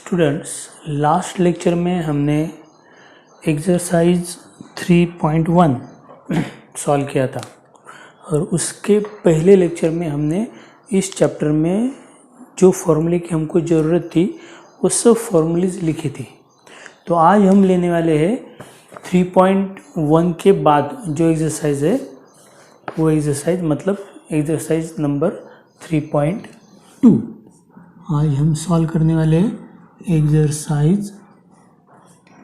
Students, last lecture में हमने exercise 3.1 solve किया था और उसके पहले लेक्चर में हमने इस चैप्टर में जो फॉर्मूले की हमको ज़रूरत थी वो सब फॉर्मूलेज लिखी थी। तो आज हम लेने वाले हैं 3.1 के बाद जो एक्सरसाइज है वो एक्सरसाइज मतलब एक्सरसाइज नंबर 3.2। आज हम सॉल्व करने वाले हैं एक्सरसाइज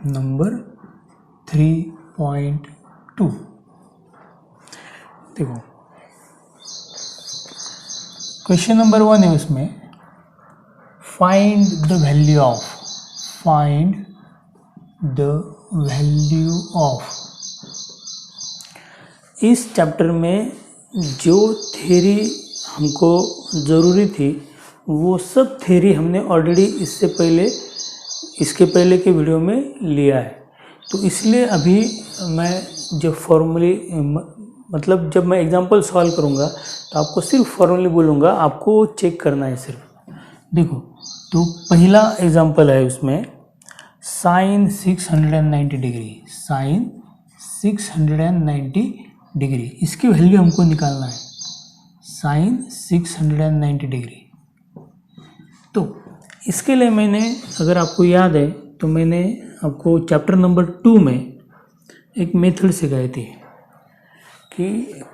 नंबर 3.2। देखो क्वेश्चन नंबर 1 है, उसमें फाइंड द वैल्यू ऑफ। इस चैप्टर में जो थ्योरी हमको ज़रूरी थी वो सब थ्योरी हमने ऑलरेडी इसके पहले के वीडियो में लिया है। तो इसलिए अभी मैं जब फॉर्मूले मतलब जब मैं एग्जांपल सॉल्व करूँगा तो आपको सिर्फ फॉर्मूले बोलूँगा, आपको चेक करना है सिर्फ। देखो तो पहला एग्जांपल है, उसमें साइन 690 डिग्री, इसकी वैल्यू हमको निकालना है, साइन 690 डिग्री। तो इसके लिए मैंने, अगर आपको याद है तो मैंने आपको चैप्टर नंबर 2 में एक मेथड सिखाई थी कि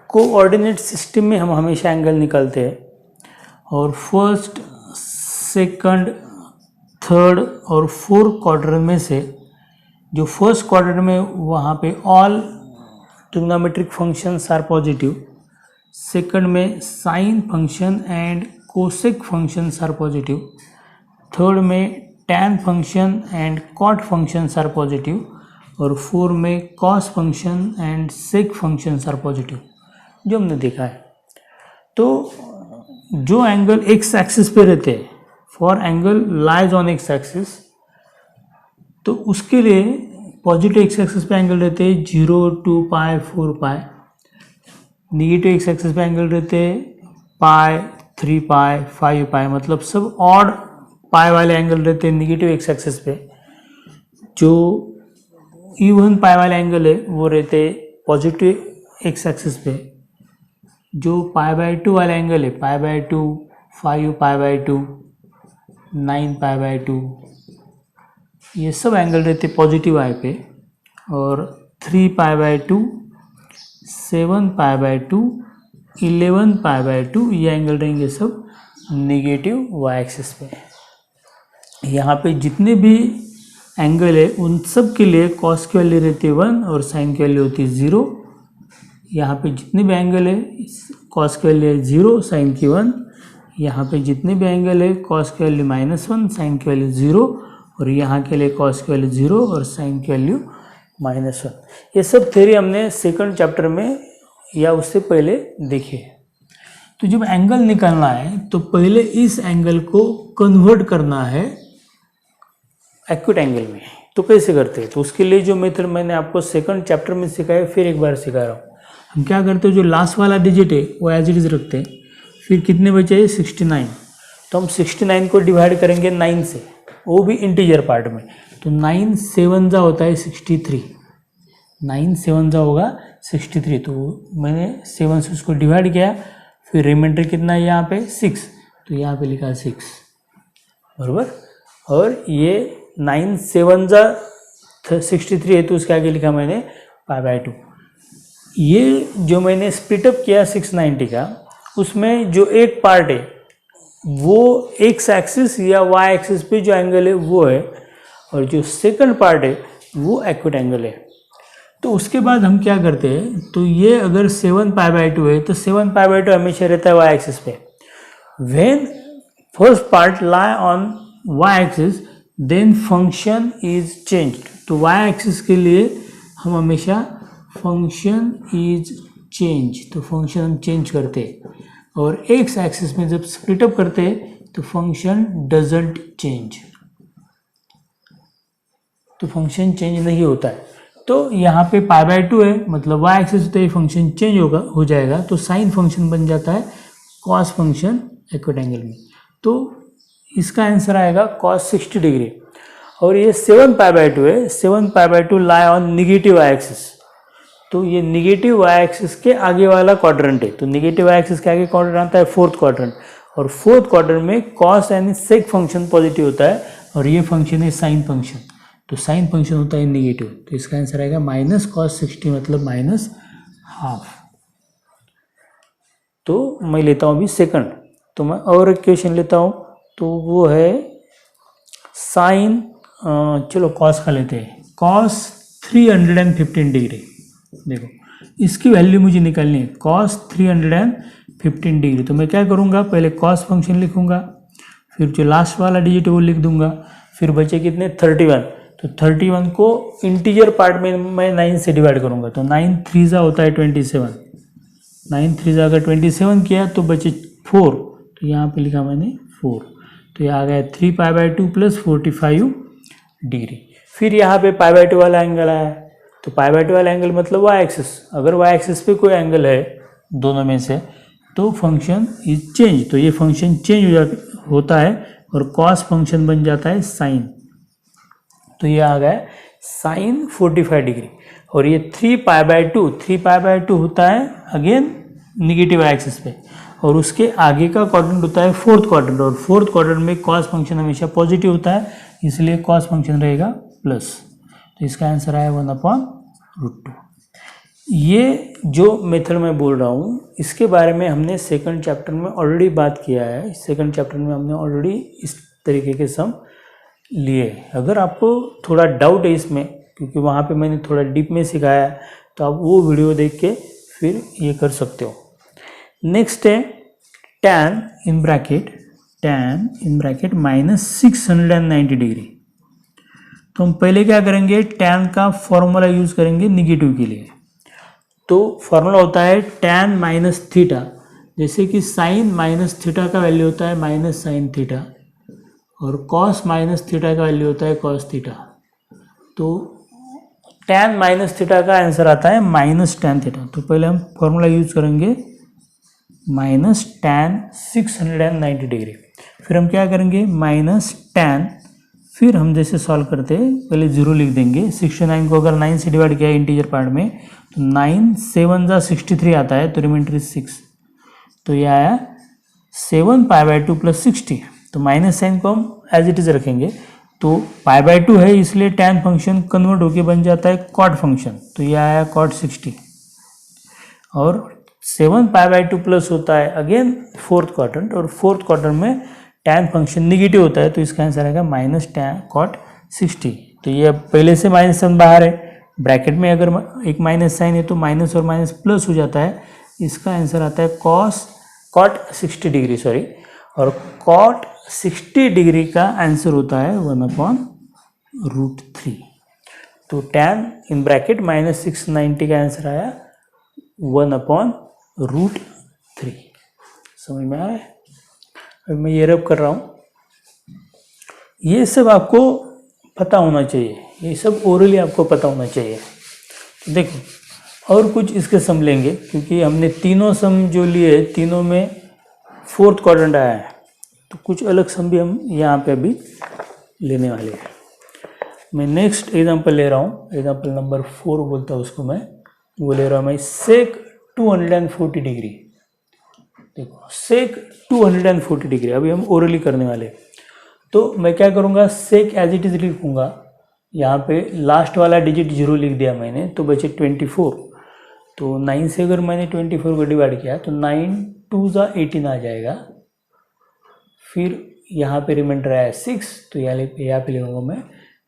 कोऑर्डिनेट सिस्टम में हम हमेशा एंगल निकालते हैं और फर्स्ट, सेकंड, थर्ड और फोर्थ क्वाड्रेंट में से जो फर्स्ट क्वाड्रेंट में वहाँ पे all trigonometric functions are positive, second में sine function and cosec functions are positive, third में tan function and cot functions are positive और फोर्थ में cos function and sec functions are positive, जो हमने देखा है। तो जो एंगल एक्स एक्सिस पे रहते हैं, for angle lies on x axis, तो उसके लिए पॉजिटिव एक्स एक्सिस पे एंगल रहते हैं 0, 2 पाई, 4 पाई, निगेटिव एक्स एक्सिस पे एंगल रहते हैं पाई, 3 पाई, 5 पाई, मतलब सब ऑड पाई वाले एंगल रहते हैं निगेटिव एक्स एक्सिस पे। जो इवन पाई वाले एंगल है वो रहते पॉजिटिव एक्स एक्सिस पे। जो पाई बाय 2 वाला एंगल है, पाई by 2, 5 pi by 2, 9 pi by 2, ये सब एंगल रहते पॉजिटिव आई पे। और 3 पाई by 2, 7 pi by 2, 11 pi by 2, ये एंगल रहेंगे सब नेगेटिव वाई एक्सिस पे। यहाँ पे जितने भी एंगल है उन सब के लिए कॉस की वैल्यू रहती है 1 और साइन की वैल्यू होती है 0। यहाँ पे जितने भी एंगल है कॉस की वैल्यू है 0, साइन की 1। यहाँ पे जितने भी एंगल है कॉस की वैल्यू -1, साइन की वैल्यू 0, और यहाँ के लिए कॉस की वैल्यू 0 और साइन की वैल्यू -1। ये सब थ्योरी हमने सेकंड चैप्टर में या उससे पहले देखी है। तो जब एंगल निकालना है तो पहले इस एंगल को कन्वर्ट करना है एक्यूट एंगल में। तो कैसे करते हैं? तो उसके लिए जो मेथड मैंने आपको सेकंड चैप्टर में सिखाया फिर एक बार सिखा रहा हूँ। हम क्या करते हैं, जो लास्ट वाला डिजिट है वो एज इट इज रखते हैं, फिर कितने बचे 69, तो हम 69 को डिवाइड करेंगे 9 से, वो भी इंटीजर पार्ट में। तो 9 7 जा होता है 63, 9 7 जा होगा 63। तो मैंने 7 से उसको डिवाइड किया, फिर रिमाइंडर कितना है यहाँ पे 6, तो यहाँ पे लिखा 6 बराबर। और ये 9 7 जा 63 है, तो उसके आगे लिखा मैंने पाई बाय 2। ये जो मैंने स्प्लिटअप किया 690 का, उसमें जो एक पार्ट है वो एक्स एक्सिस या वाई एक्सिस पे जो एंगल है वो है, और जो सेकंड पार्ट है वो एक्यूट एंगल है। तो उसके बाद हम क्या करते हैं, तो ये अगर 7 पाई बाय 2 है तो 7 पाई बाय 2 हमेशा रहता है वाई एक्सिस पे। When first part lie on Y axis then function is changed. तो वाई एक्सिस के लिए हम हमेशा फंक्शन इज चेंज, तो फंक्शन हम चेंज करते हैं। और एक्स एक्सिस में जब स्प्लिटअप करते हैं तो फंक्शन डजंट चेंज, तो फंक्शन चेंज नहीं होता है। तो यहाँ पे पाई बाय 2 है, मतलब वाई एक्सिस होते ही फंक्शन चेंज हो जाएगा, तो साइन फंक्शन बन जाता है कॉस फंक्शन एक्यूट एंगल में। तो इसका आंसर आएगा cos 60 डिग्री। और ये 7π/2 है, 7π/2 lie on negative y axis, तो ये निगेटिव वाई एक्सिस के आगे वाला क्वाड्रेंट है। तो निगेटिव वाई एक्सिस के आगे क्वाड्रेंट आता है फोर्थ क्वाड्रेंट, और फोर्थ क्वाड्रेंट में कॉस यानी सेक फंक्शन पॉजिटिव होता है, और ये फंक्शन है साइन फंक्शन, तो साइन फंक्शन होता है नेगेटिव। तो इसका आंसर आएगा -cos 60 मतलब -12। तो मैं लेता हूँ अभी सेकंड। तो मैं और एक क्वेश्चन लेता हूँ, तो वो है साइन, चलो कॉस का लेते हैं, कॉस 315 डिग्री। देखो इसकी वैल्यू मुझे निकालनी है, cos 315 डिग्री। तो मैं क्या करूँगा, पहले cos फंक्शन लिखूँगा, फिर जो लास्ट वाला डिजिट है वो लिख दूंगा, फिर बचे कितने 31। तो 31 को इंटीजर पार्ट में मैं 9 से डिवाइड करूँगा, तो 9 3 होता है 27, 9 3 अगर 27 किया तो बचे 4, तो यहाँ पे लिखा मैंने 4, तो ये आ गया 3π/2 + 45 डिग्री। फिर यहाँ पे π/2 वाला एंगल आया, तो π/2 वाला एंगल मतलब वाई एक्सिस, अगर वाई एक्सिस पे कोई एंगल है दोनों में से तो फंक्शन इज चेंज, तो ये फंक्शन चेंज होता है और कॉस फंक्शन बन जाता है साइन। तो ये आ गया साइन 45 डिग्री। और ये 3π/2 होता है अगेन निगेटिव एक्सिस पे, और उसके आगे का क्वाड्रेंट होता है फोर्थ क्वाड्रेंट, और फोर्थ क्वाड्रेंट में कॉस फंक्शन हमेशा पॉजिटिव होता है, इसलिए कॉस फंक्शन रहेगा प्लस। तो इसका आंसर आया 1/√2। ये जो मेथड मैं बोल रहा हूँ इसके बारे में हमने सेकंड चैप्टर में ऑलरेडी बात किया है। सेकंड चैप्टर में हमने ऑलरेडी इस तरीके के सम लिए। अगर आपको थोड़ा डाउट है इसमें, क्योंकि वहाँ पे मैंने थोड़ा डीप में सिखाया है, तो आप वो वीडियो देख के फिर ये कर सकते हो। नेक्स्ट है tan इन ब्रैकेट -690 डिग्री। तो हम पहले क्या करेंगे, tan का फॉर्मूला यूज़ करेंगे निगेटिव के लिए। तो फॉर्मूला होता है tan -θ, जैसे कि sin -θ का वैल्यू होता है -sin θ, और cos -θ का वैल्यू होता है cos θ। तो tan -θ का आंसर आता है -tan θ। तो पहले हम फॉर्मूला यूज़ करेंगे -tan 690 डिग्री। फिर हम क्या करेंगे, -tan, फिर हम जैसे सॉल्व करते हैं पहले 0 लिख देंगे। 69 को अगर 9 से डिवाइड किया इंटीजर पार्ट में, तो 9 7 जा 63 आता है, तो रिमाइंडर इज 6। तो ये आया 7π/2 + 60। तो माइनस साइन को हम एज इट इज रखेंगे, तो π/2 है इसलिए tan फंक्शन कन्वर्ट होके बन जाता है cot फंक्शन, तो ये आया cot 60। और 7π/2 प्लस होता है अगेन फोर्थ क्वाड्रेंट, और फोर्थ क्वाड्रेंट में tan फंक्शन निगेटिव होता है, तो इसका आंसर आएगा -tan cot 60। तो ये पहले से माइनस साइन बाहर है, ब्रैकेट में अगर एक माइनस साइन है तो माइनस और माइनस प्लस हो जाता है। इसका आंसर आता है cot 60 डिग्री, सॉरी, और cot 60 डिग्री का आंसर होता है 1/√3। तो tan इन ब्रैकेट -690 का आंसर आया 1/√3। समझ में आ रहा है? अभी मैं ये रब कर रहा हूँ। ये सब आपको पता होना चाहिए, ये सब ओरली आपको पता होना चाहिए। तो देखो और कुछ इसके सम लेंगे, क्योंकि हमने तीनों सम जो लिए तीनों में फोर्थ क्वाड्रेंट आया है, तो कुछ अलग सम भी हम यहाँ पे अभी लेने वाले हैं। मैं नेक्स्ट एग्जांपल ले रहा हूँ, एग्जांपल नंबर 4 बोलता हूँ उसको मैं, वो ले रहा हूँ मैं सेक 240 डिग्री। देखो सेक 240 डिग्री अभी हम ओरली करने वाले। तो मैं क्या करूँगा, सेक एज इट इज लिखूँगा, यहाँ पे लास्ट वाला डिजिट 0 लिख दिया मैंने, तो बचे 24। तो 9 से अगर मैंने 24 को डिवाइड किया तो 9 2 जा 18 आ जाएगा। फिर यहाँ पे रिमाइंडर आया 6, तो यहाँ पे लिखूँगा मैं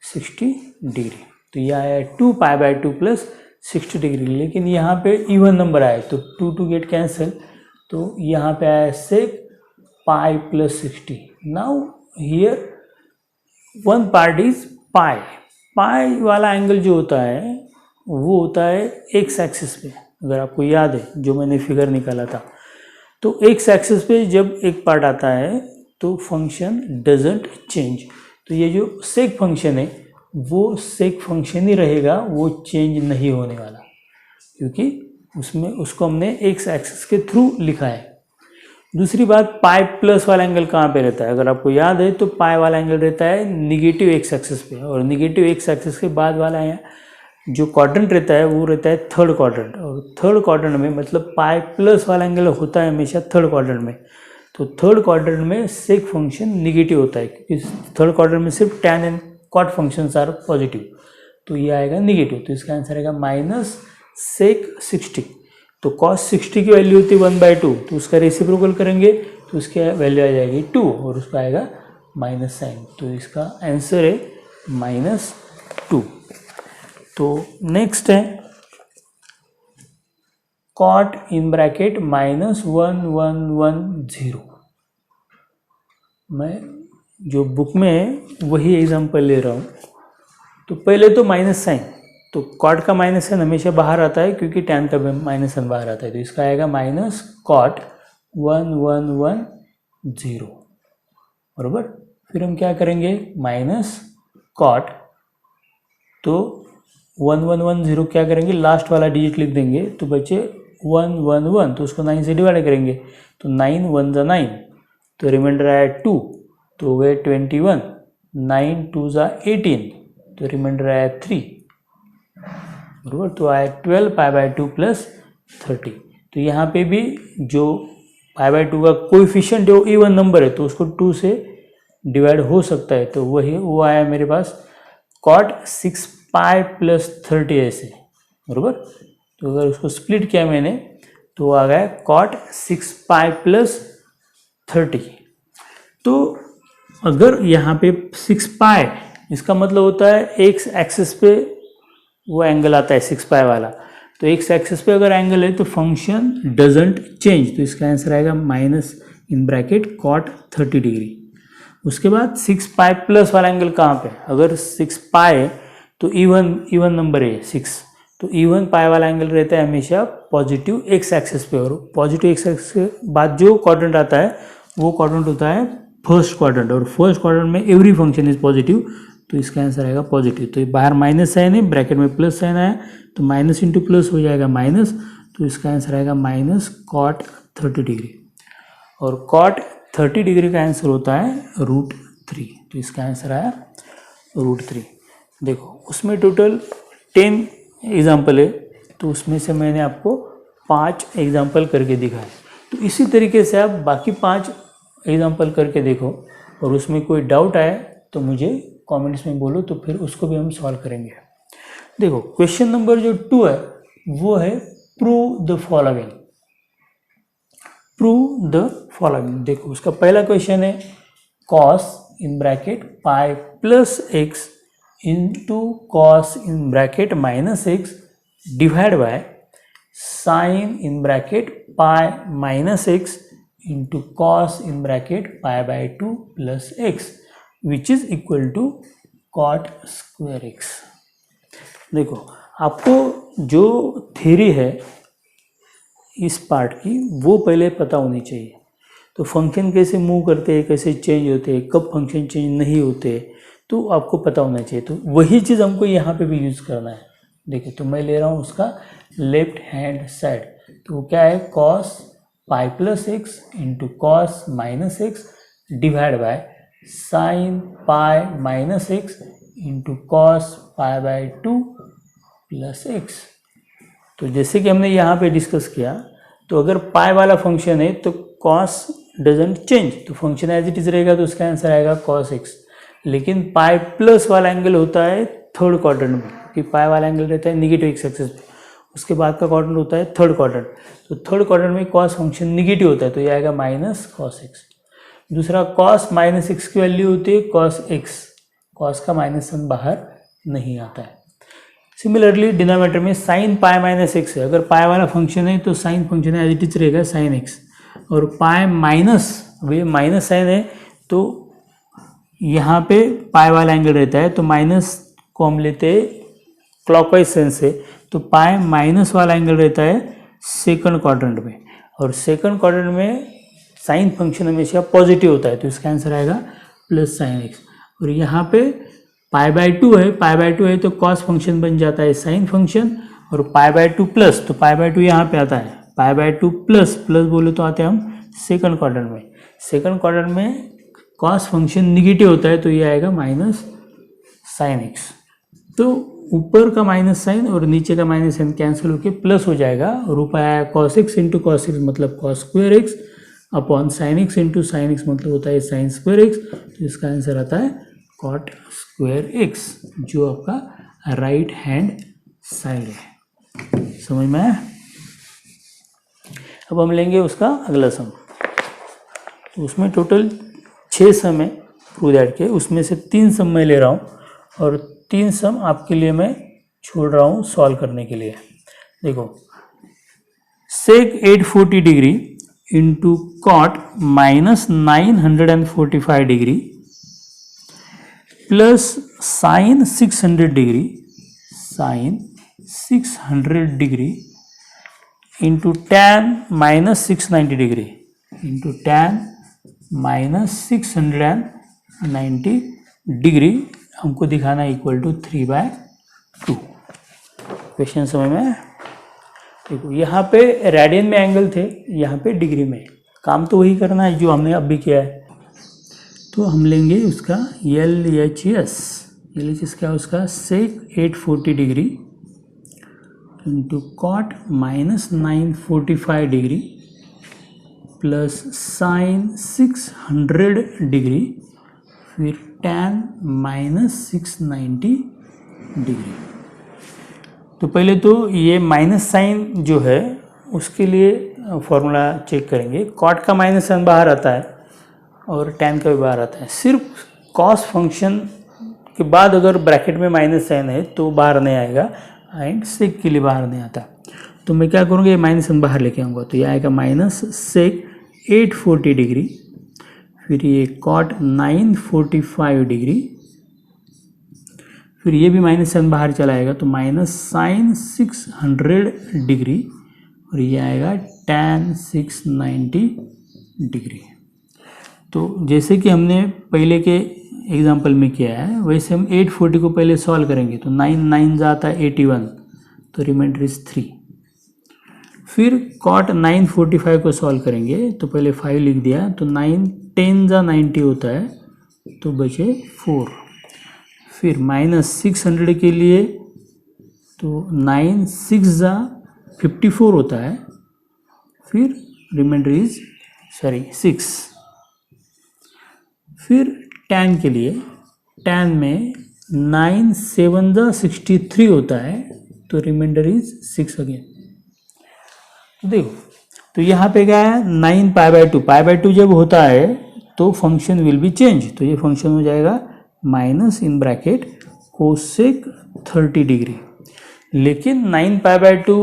60 डिग्री। तो यह आया 2π/2 + 60 डिग्री, लेकिन यहाँ पे इवन नंबर आया तो 2 2 गेट कैंसिल, तो यहाँ पे आया sec pi + 60। Now here one part is pi. Pi वाला एंगल जो होता है वो होता है एक्स एक्सिस पे, अगर आपको याद है जो मैंने फिगर निकाला था। तो एक्स एक्सिस पे जब एक पार्ट आता है तो फंक्शन डजंट चेंज। तो ये जो सेक फंक्शन है वो सेक फंक्शन ही रहेगा, वो चेंज नहीं होने वाला, क्योंकि उसको हमने एक्स एक्सिस के थ्रू लिखा है। दूसरी बात, पाई प्लस वाला एंगल कहाँ पे रहता है? अगर आपको याद है तो पाई वाला एंगल रहता है निगेटिव एक्स एक्सिस पे, और निगेटिव एक्स एक्सिस के बाद वाला है जो क्वाड्रेंट रहता है वो रहता है थर्ड क्वाड्रेंट, और थर्ड क्वाड्रेंट में मतलब पाई प्लस वाला एंगल होता है हमेशा थर्ड क्वाड्रेंट में। तो थर्ड क्वाड्रेंट में सेक फंक्शन निगेटिव होता है, क्योंकि थर्ड क्वाड्रेंट में सिर्फ tan and cot functions are positive, तो ये आएगा निगेटिव। तो इसका आंसर आएगा माइनस सेक 60। तो कॉस 60 की वैल्यू होती है 1/2, तो उसका रेसिप्रोकल करेंगे तो उसकी वैल्यू आ जाएगी 2, और उसका आएगा माइनस साइन। तो इसका आंसर है -2। तो नेक्स्ट है कॉट इन ब्रैकेट -1110। मैं जो बुक में है वही एग्जांपल ले रहा हूँ। तो पहले तो माइनस साइन, तो कॉट का माइनस साइन हमेशा बाहर आता है क्योंकि टैन का माइनस साइन बाहर आता है, तो इसका आएगा माइनस कॉट 1110, बराबर। फिर हम क्या करेंगे, माइनस कॉट, तो 1110 क्या करेंगे, लास्ट वाला डिजिट लिख देंगे तो बचे 111, तो उसको 9 से डिवाइड करेंगे, तो 9 1 जा 9, तो रिमाइंडर आया 2, तो वे 21, 9 2 जा 18, तो रिमाइंडर आया 3, बराबर। तो आया 12 π/2 प्लस 30। तो यहाँ पे भी जो π/2 का कोएफिशिएंट है वो इवन नंबर है, तो उसको 2 से डिवाइड हो सकता है, तो वही वो आया मेरे पास कॉट 6 पाई प्लस 30 ऐसे, बराबर। तो अगर उसको स्प्लिट किया मैंने तो आ गया कॉट 6 पाई प्लस 30। तो अगर यहाँ पे 6 पाई, इसका मतलब होता है एक्स एक्सिस पे वो एंगल आता है 6 पाई वाला, तो एक्स एक्सिस पे अगर एंगल है तो फंक्शन डजेंट चेंज, तो इसका आंसर आएगा minus in bracket cot 30 degree. उसके बाद 6 पाई प्लस वाला एंगल कहाँ पे, अगर 6 पाई तो इवन नंबर है 6, तो इवन पाई वाला एंगल रहता है हमेशा पॉजिटिव एक्स एक्सिस पे, और पॉजिटिव एक्स एक्सिस के बाद जो क्वाड्रेंट आता है वो क्वाड्रेंट होता है फर्स्ट क्वाड्रेंट, और फर्स्ट क्वाड्रेंट में एवरी फंक्शन इज पॉजिटिव, तो इसका आंसर आएगा पॉजिटिव। तो बाहर माइनस साइन है, ब्रैकेट में प्लस साइन आया, तो माइनस इंटू प्लस हो जाएगा माइनस, तो इसका आंसर आएगा माइनस कॉट 30 डिग्री, और कॉट 30 डिग्री का आंसर होता है √3, तो इसका आंसर आया √3। देखो उसमें टोटल 10 एग्जाम्पल है, तो उसमें से मैंने आपको 5 एग्जाम्पल करके दिखाए, तो इसी तरीके से आप बाकी 5 एग्जाम्पल करके देखो, और उसमें कोई डाउट आए तो मुझे कमेंट्स में बोलो, तो फिर उसको भी हम सॉल्व करेंगे। देखो क्वेश्चन नंबर जो 2 है वो है prove the following. Prove the following, देखो उसका पहला क्वेश्चन है cos in bracket pi plus x into cos in bracket minus x divide by sine in bracket pi minus x into cos in bracket π/2 plus x which is equal to cot square x. देखो आपको जो theory है इस part की वो पहले पता होनी चाहिए, तो फंक्शन कैसे मूव करते हैं, कैसे चेंज होते हैं, कब फंक्शन चेंज नहीं होते, तो आपको पता होना चाहिए। तो वही चीज़ हमको यहाँ पे भी यूज़ करना है। देखिए तो मैं ले रहा हूँ उसका लेफ्ट हैंड साइड, तो वो क्या है cos pi plus x into cos minus x divide by sine pi minus x into cos π/2 plus x. तो जैसे कि हमने यहाँ पे डिस्कस किया, तो अगर पाई वाला फंक्शन है तो कॉस डजेंट चेंज, तो फंक्शन एज इट इज रहेगा, तो उसका आंसर आएगा कॉस एक्स। लेकिन पाई प्लस वाला एंगल होता है थर्ड क्वाड्रेंट में, कि पाई वाला एंगल रहता है निगेटिव एक्स एक्सिस पे, उसके बाद का क्वाड्रेंट होता है थर्ड क्वाड्रेंट, तो थर्ड क्वाड्रेंट में कॉस फंक्शन निगेटिव होता है, तो ये आएगा माइनस कॉस एक्स। दूसरा कॉस माइनस एक्स की वैल्यू होती है कॉस एक्स, कॉस का माइनस साइन बाहर नहीं आता है। सिमिलरली डिनोमिनेटर में साइन पाई माइनस एक्स है, अगर पाई वाला फंक्शन है तो sine function as it is रहेगा साइन एक्स, और पाई माइनस वे माइनस साइन है तो यहाँ पे पाई वाला एंगल रहता है, तो माइनस को हम लेते हैं क्लॉकवाइज सेंस से, तो पाई माइनस वाला एंगल रहता है सेकंड क्वाड्रेंट में, और सेकंड क्वाड्रेंट में साइन फंक्शन हमेशा पॉजिटिव होता है, तो इसका आंसर आएगा प्लस साइन एक्स। और यहाँ पे π/2 है, π/2 है तो कॉस फंक्शन बन जाता है साइन फंक्शन, और π/2 प्लस, तो π/2 यहाँ पे आता है, π/2 प्लस प्लस बोले तो आते हैं हम सेकंड क्वाड्रेंट में। सेकंड क्वाड्रेंट में कॉस फंक्शन निगेटिव होता है तो ये आएगा माइनस साइन एक्स। तो ऊपर का माइनस साइन और नीचे का माइनस साइन कैंसिल होकर प्लस हो जाएगा और ऊपर आया cos x into cos x मतलब cos square x upon sine x into sine x मतलब होता है साइन स्क्वायर एक्स। तो इसका आंसर आता है कॉट स्क्वायर एक्स जो आपका राइट हैंड साइड है। समझ में आया? अब हम लेंगे उसका अगला सम। तो उसमें टोटल 6 सम है प्रूव दैट के, उसमें से 3 सम मैं ले रहा हूँ और 3 सम आपके लिए मैं छोड़ रहा हूँ सॉल्व करने के लिए। देखो, sec 840 degree into cot minus 945 degree plus sine 600 degree into tan minus 690 degree into tan minus 690 degree हमको दिखाना इक्वल टू 3/2। क्वेश्चन समझ में? देखो, यहाँ पे रेडियन में एंगल थे, यहाँ पे डिग्री में। काम तो वही करना है जो हमने अभी किया है। तो हम लेंगे उसका LHS क्या उसका sec 840 degree into cot minus 945 degree plus sine 600 degree फिर टैन माइनस 690 डिग्री। तो पहले तो ये माइनस साइन जो है उसके लिए फॉर्मूला चेक करेंगे। कॉट का माइनस साइन बाहर आता है और टैन का भी बाहर आता है। सिर्फ कॉस फंक्शन के बाद अगर ब्रैकेट में माइनस साइन है तो बाहर नहीं आएगा एंड सेक के लिए बाहर नहीं आता। तो मैं क्या करूँगा, ये माइनस साइन बाहर लेके आऊँगा तो ये आएगा माइनस सेक 840 डिग्री फिर ये कॉट 945 डिग्री फिर ये भी माइनस साइन बाहर चला आएगा तो माइनस साइन 600 डिग्री और ये आएगा टैन 690 डिग्री। तो जैसे कि हमने पहले के एग्जांपल में किया है वैसे हम 840 को पहले सॉल्व करेंगे। तो 9 9 जाता है 81 तो रिमाइंडर इज 3। फिर कॉट 945 को सॉल्व करेंगे तो पहले 5 लिख दिया तो 9 10 जा 90 होता है तो बचे 4। फिर माइनस 600 के लिए तो 9 6 जा 54 होता है फिर रिमाइंडर इज 6। फिर टैन के लिए टैन में 9 7 जा 63 होता है तो रिमाइंडर इज 6 अगेन। तो देखो, तो यहाँ पे क्या है 9 पाई2 जब होता है तो फंक्शन विल बी चेंज। तो ये फंक्शन हो जाएगा minus in bracket cosec 30 degree. लेकिन 9 पाई2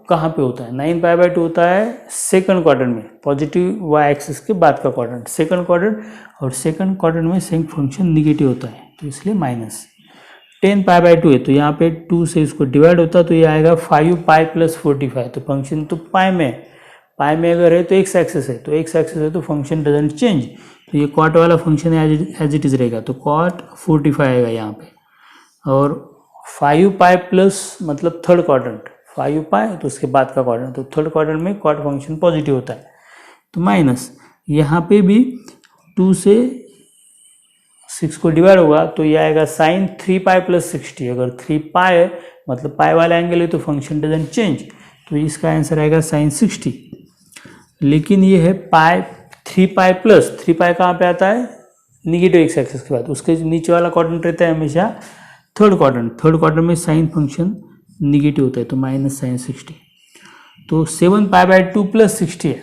कहाँ पे होता है? 9 पाई2 होता है सेकंड क्वाड्रेंट में, पॉजिटिव वाई एक्सिस के बाद का क्वाड्रेंट सेकंड क्वाड्रेंट, और सेकंड क्वाड्रेंट में सेक फंक्शन निगेटिव होता है तो इसलिए माइनस। 10 पाई2 है तो यहाँ पे 2 से इसको डिवाइड होता है तो ये आएगा 5 पाई प्लस 45। तो फंक्शन तो पाई में अगर है तो एक्स एक्सिस है, तो एक्स एक्सिस है तो फंक्शन डजेंट चेंज। तो ये कॉट वाला फंक्शन एज इट इज रहेगा तो कॉट 45 आएगा यहाँ पे। और 5 पाई प्लस मतलब थर्ड क्वाड्रेंट 5 पाई तो उसके बाद का क्वाड्रेंट, तो थर्ड क्वाड्रेंट में कॉट फंक्शन पॉजिटिव होता है तो माइनस। यहाँ पे भी 2 से 6 को डिवाइड होगा तो ये आएगा साइन 3 पाई प्लस 60। अगर 3 पाई है मतलब पाई वाला एंगल है तो फंक्शन डजेंट चेंज, तो इसका आंसर आएगा साइन 60। लेकिन ये है पाई 3 पाई प्लस 3 पाई कहाँ पे आता है? निगेटिव एक्स एक्सिस के बाद। उसके नीचे वाला क्वाड्रेंट रहता है हमेशा थर्ड क्वाड्रेंट में साइन फंक्शन निगेटिव होता है तो माइनस साइन 60। तो 7 पाई2 प्लस 60 है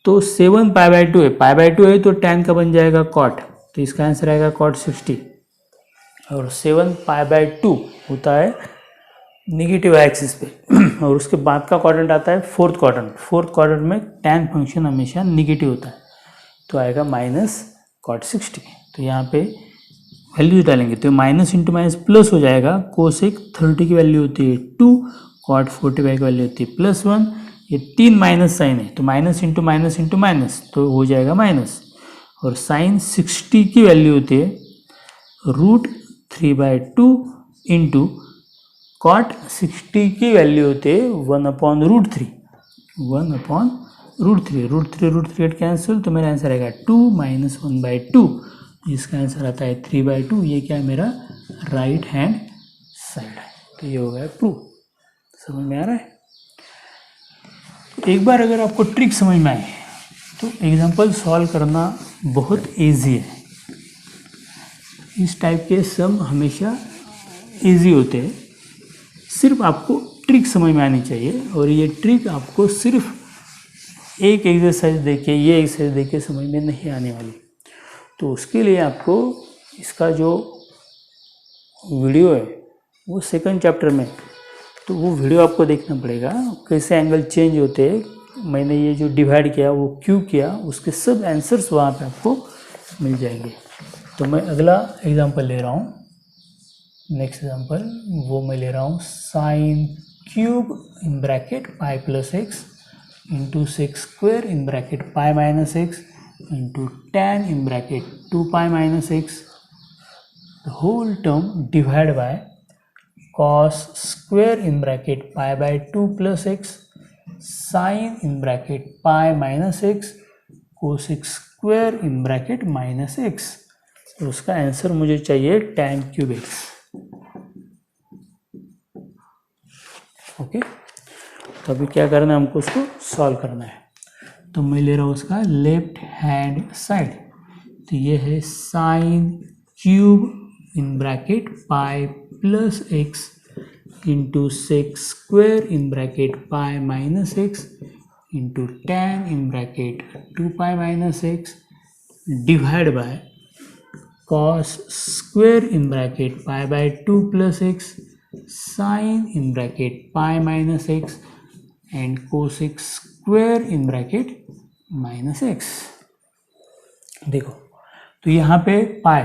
तो 7 पाई2 है, पाई2 है तो टैन का बन जाएगा कॉट, तो इसका आंसर आएगा कॉट 60। और 7 पाई2 होता है निगेटिव एक्सिस पे और उसके बाद का क्वाड्रेंट आता है फोर्थ क्वाड्रेंट में टैन फंक्शन हमेशा निगेटिव होता है तो आएगा माइनस कॉट 60। तो यहाँ पे वैल्यू डालेंगे तो माइनस इंटू माइनस प्लस हो जाएगा। कोसेक 30 की वैल्यू होती है 2, कॉट 45 की वैल्यू होती है +1। ये 3 माइनस साइन है तो माइनस इंटू माइनस तो हो जाएगा माइनस। और साइन 60 की वैल्यू होती है √3/2 इंटू कॉट 60 की वैल्यू होती है 1/√3 √3 कैंसिल, तो मेरा आंसर आएगा 2 - 1/2, जिसका आंसर आता है 3/2। ये क्या है, मेरा राइट हैंड साइड है। तो ये हो गया प्रूव। समझ में आ रहा है? एक बार अगर आपको ट्रिक समझ में आए तो एग्जाम्पल सॉल्व करना बहुत इजी है। इस टाइप के सम हमेशा इजी होते हैं, सिर्फ आपको ट्रिक समझ में आनी चाहिए। और ये ट्रिक आपको सिर्फ एक एक्सरसाइज देके, ये एक्सरसाइज देके समझ में नहीं आने वाली। तो उसके लिए आपको इसका जो वीडियो है वो सेकंड चैप्टर में, तो वो वीडियो आपको देखना पड़ेगा, कैसे एंगल चेंज होते हैं। मैंने ये जो डिवाइड किया वो क्यों किया, उसके सब आंसर्स वहाँ पे आपको मिल जाएंगे। तो मैं अगला एग्जांपल ले रहा हूँ, नेक्स्ट एग्जांपल वो मैं ले रहा हूँ sine cube in bracket pi plus x into sec square in bracket pi minus x into tan in bracket 2 pi minus X the whole term divide by cos square in bracket pi by 2 plus X sine in bracket pi minus X cosec square in bracket minus X. तो उसका answer मुझे चाहिए tan cube x. Okay, तो अभी क्या करना है, हमको उसको सॉल्व करना है। तो मैं ले रहा हूँ उसका लेफ्ट हैंड साइड। तो ये है sine cube in bracket pi plus x into sec square in bracket pi minus x into tan in bracket 2 pi minus x divide by cos square in bracket pi by 2 plus X sine in bracket pi minus X and cosec square in bracket minus X. देखो, तो यहाँ पे पाई,